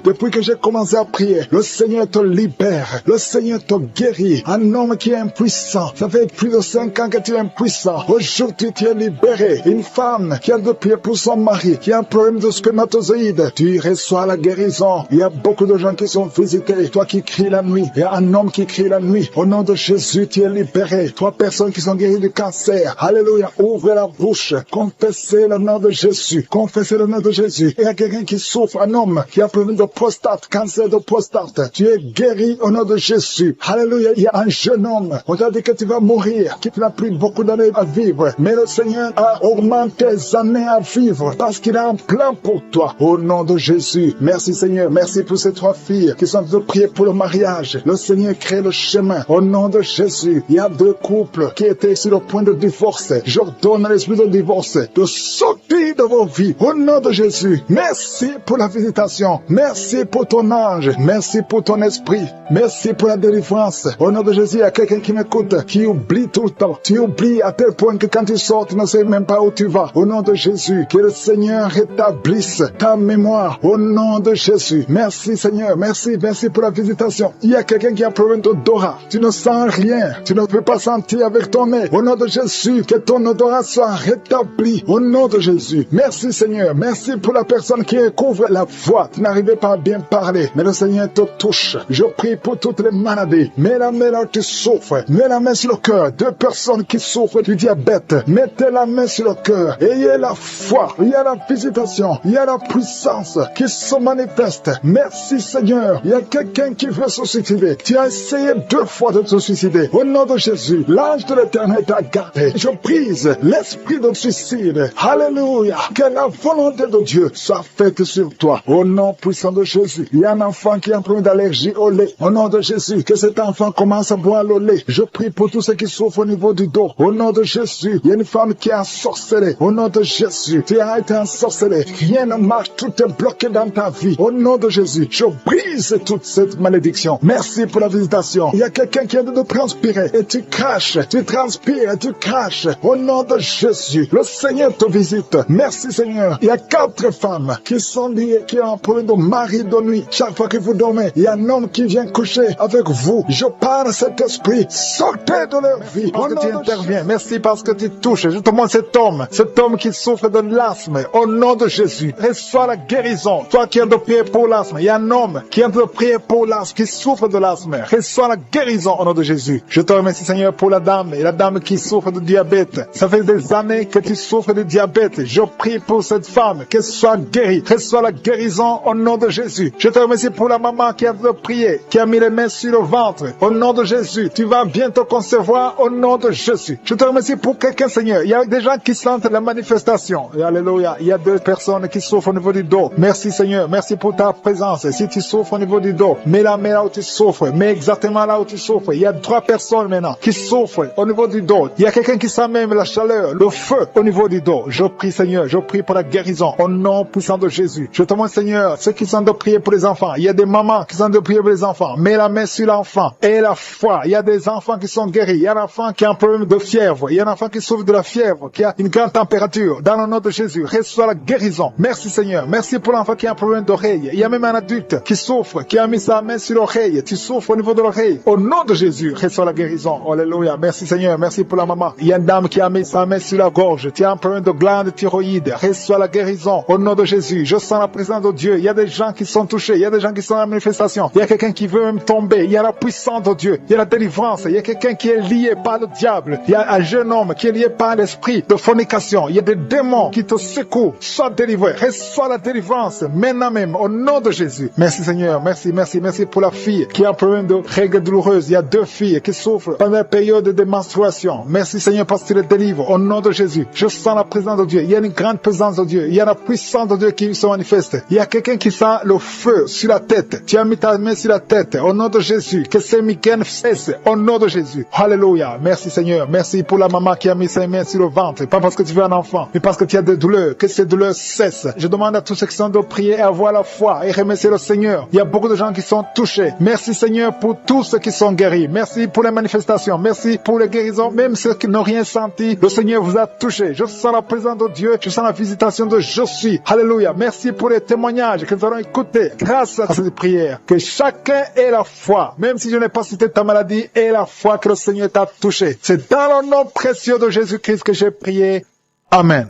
Depuis que j'ai commencé à prier, le Seigneur te libère. Le Seigneur te guérit. Un homme qui est impuissant. Ça fait plus de 5 ans que tu es impuissant. Aujourd'hui, tu es libéré. Une femme qui a de prier pour son mari, qui a un problème de spermatozoïde. Tu reçois la guérison. Il y a beaucoup de gens qui sont visités. Toi qui cries la nuit. Il y a un homme qui crie la nuit. Au nom de Jésus, tu es libéré. 3 personnes qui sont guéries du cancer. Alléluia. Ouvre la bouche. Confessez le nom de Jésus. Confessez le nom de Jésus. Il y a quelqu'un qui souffre, un homme qui a un problème de prostate, cancer de prostate. Tu es guéri au nom de Jésus. Alléluia. Il y a un jeune homme. On t'a dit que tu vas mourir, que tu n'as plus beaucoup d'années à vivre. Mais le Seigneur a augmenté tes années à vivre parce qu'il a un plan pour toi. Au nom de Jésus. Merci Seigneur. Merci pour ces 3 filles qui sont en train de prier pour le mariage. Le Seigneur crée le chemin. Au nom de Jésus. Il y a 2 couples qui étaient sur le point de divorce. J'ordonne à l'esprit de divorce de sortir de vos vies. Au nom de Jésus. Merci pour la visitation. Merci pour ton ange. Merci pour ton esprit. Merci pour la délivrance. Au nom de Jésus, il y a quelqu'un qui m'écoute, qui oublie tout le temps. Tu oublies à tel point que quand tu sors, tu ne sais même pas où tu vas. Au nom de Jésus, que le Seigneur rétablisse ta mémoire. Au nom de Jésus. Merci Seigneur. Merci pour la visitation. Il y a quelqu'un qui a un problème d'odorat. Tu ne sens rien. Tu ne peux pas sentir avec ton nez. Au nom de Jésus, que ton odorat soit rétabli. Au nom de Jésus. Merci Seigneur. Merci pour la personne qui couvre la voix. Tu n'arrivais pas à bien parler. Mais le Seigneur te touche. Je prie pour toutes les maladies. Mets la main là où tu souffres. Mets la main sur le cœur. 2 personnes qui souffrent du diabète. Mettez la main sur le cœur. Ayez la foi. Il y a la visitation. Il y a la puissance qui se manifeste. Merci Seigneur. Il y a quelqu'un qui veut se suicider. Tu as essayé 2 fois de te suicider. Au nom de Jésus, l'ange de l'Éternel t'a gardé. Je brise l'esprit de suicide. Alléluia. Que la volonté de Dieu soit faite sur toi. Au nom puissant de Jésus. Il y a un enfant qui a un problème d'allergie au lait. Au nom de Jésus, que cet enfant commence à boire le lait. Je prie pour tous ceux qui souffrent au niveau du dos. Au nom de Jésus, il y a une femme qui est ensorcelée. Au nom de Jésus, tu as été ensorcelée. Rien ne marche, tout est bloqué dans ta vie. Au nom de Jésus, je brise toute cette malédiction. Merci pour la visitation. Il y a quelqu'un qui est en train de transpirer et tu craches, tu transpires et tu craches. Au nom de Jésus, le Seigneur te visite. Merci Seigneur. Il y a 4 femmes qui sont liées, qui ont un problème de mari de nuit. Chaque fois que vous dormez, il y a un homme qui vient coucher avec vous. Je parle à cet esprit. Sortez de leur vie. Parce que tu interviens. Merci parce que tu touches. Je te montre cet homme qui souffre de l'asthme. Au nom de Jésus, reçois la guérison. Toi qui es de prier pour l'asthme, il y a un homme qui est de prier pour l'asthme, qui souffre de l'asthme. Reçois la guérison au nom de Jésus. Je te remercie Seigneur pour la dame et la dame qui souffre de diabète. Ça fait des années que tu souffres de diabète. Je prie pour cette femme qu'elle soit guérie. Reçois la guérison au nom de Jésus. Je te remercie pour la maman qui a de prier, qui a mis les mains sur le ventre. Au nom de Jésus, tu vas bientôt concevoir au nom de Jésus. Je te remercie pour quelqu'un Seigneur. Il y a des gens qui sentent la manifestation. Et alléluia. Il y a 2 personnes qui souffrent au niveau du dos. Merci Seigneur. Merci pour ta présence. Si tu souffres au niveau du dos, mets la main là où tu souffres. Mets exactement là où tu souffres. Il y a 3 personnes maintenant qui souffrent au niveau du dos. Il y a quelqu'un qui sent même la chaleur, le feu au niveau du dos. Je prie Seigneur. Je prie pour la guérison au nom puissant de Jésus. Je te montre Seigneur, ceux qui sont de prier pour les enfants. Il y a des mamans qui sont de prier pour les enfants. Mets la main sur l'enfant et la foi. Il y a des enfants qui sont guéris. Il y a un enfant qui a un problème de fièvre. Il y a un enfant qui souffre de la fièvre, qui a une grande température. Dans le nom de Jésus, reçois la guérison. Merci Seigneur. Merci pour l'enfant qui a un problème d'oreille. Il y a même un adulte qui souffre, qui a mis sa main sur l'oreille. Tu souffres au niveau de l'oreille. Au nom de Jésus, reçois la guérison. Alléluia. Merci Seigneur. Merci pour la maman. Il y a une dame qui a mis sa main sur la gorge. Tu as un problème de glande thyroïde. Reçois la guérison. Au nom de Jésus, je sens la présence de Dieu. Il y a des gens qui sont touchés. Il y a des gens qui sont dans la manifestation. Il y a quelqu'un qui veut même tomber. Il y a la puissance de Dieu. Il y a la délivrance. Il y a quelqu'un qui est lié par le diable. Il y a un jeune homme qui est lié par l'esprit de fornication. Il y a des démons qui te secouent. Sois délivré. Reçois la délivrance. Maintenant même. Au nom de Jésus. Merci Seigneur. Merci pour la fille qui a un problème de règles douloureuses. Il y a 2 filles qui souffrent pendant la période de menstruation. Merci Seigneur parce que tu les délivres. Au nom de Jésus. Je sens la présence de Dieu. Il y a une grande présence de Dieu. Il y a la puissance de Dieu qui se manifeste. Il y a quelqu'un qui sent le feu sur la tête. Tu as mis ta main sur la tête. Au nom de Jésus. Que ces migraines cessent. Au nom de Jésus. Alléluia. Merci Seigneur. Merci pour la maman qui a mis ses mains sur le ventre. Pas parce que tu veux un enfant, mais parce que tu as des douleurs. Que ces douleurs cessent. Je demande à tous ceux qui sont de prier et avoir la foi et remercier le Seigneur. Il y a beaucoup de gens qui sont touchés. Merci Seigneur pour tous ceux qui sont guéris. Merci pour les manifestations. Merci pour les guérisons. Même ceux qui n'ont rien senti, le Seigneur vous a touché. Je sens la présence de Dieu. Je sens la visitation de Je suis. Alléluia. Merci pour les témoignages que nous allons écouter grâce à cette prière. Que chacun ait la foi. Même si je n'ai pas cité ta maladie, ait la foi que le Seigneur t'a touché. C'est dans le nom précieux de Jésus-Christ que j'ai prié. Amen.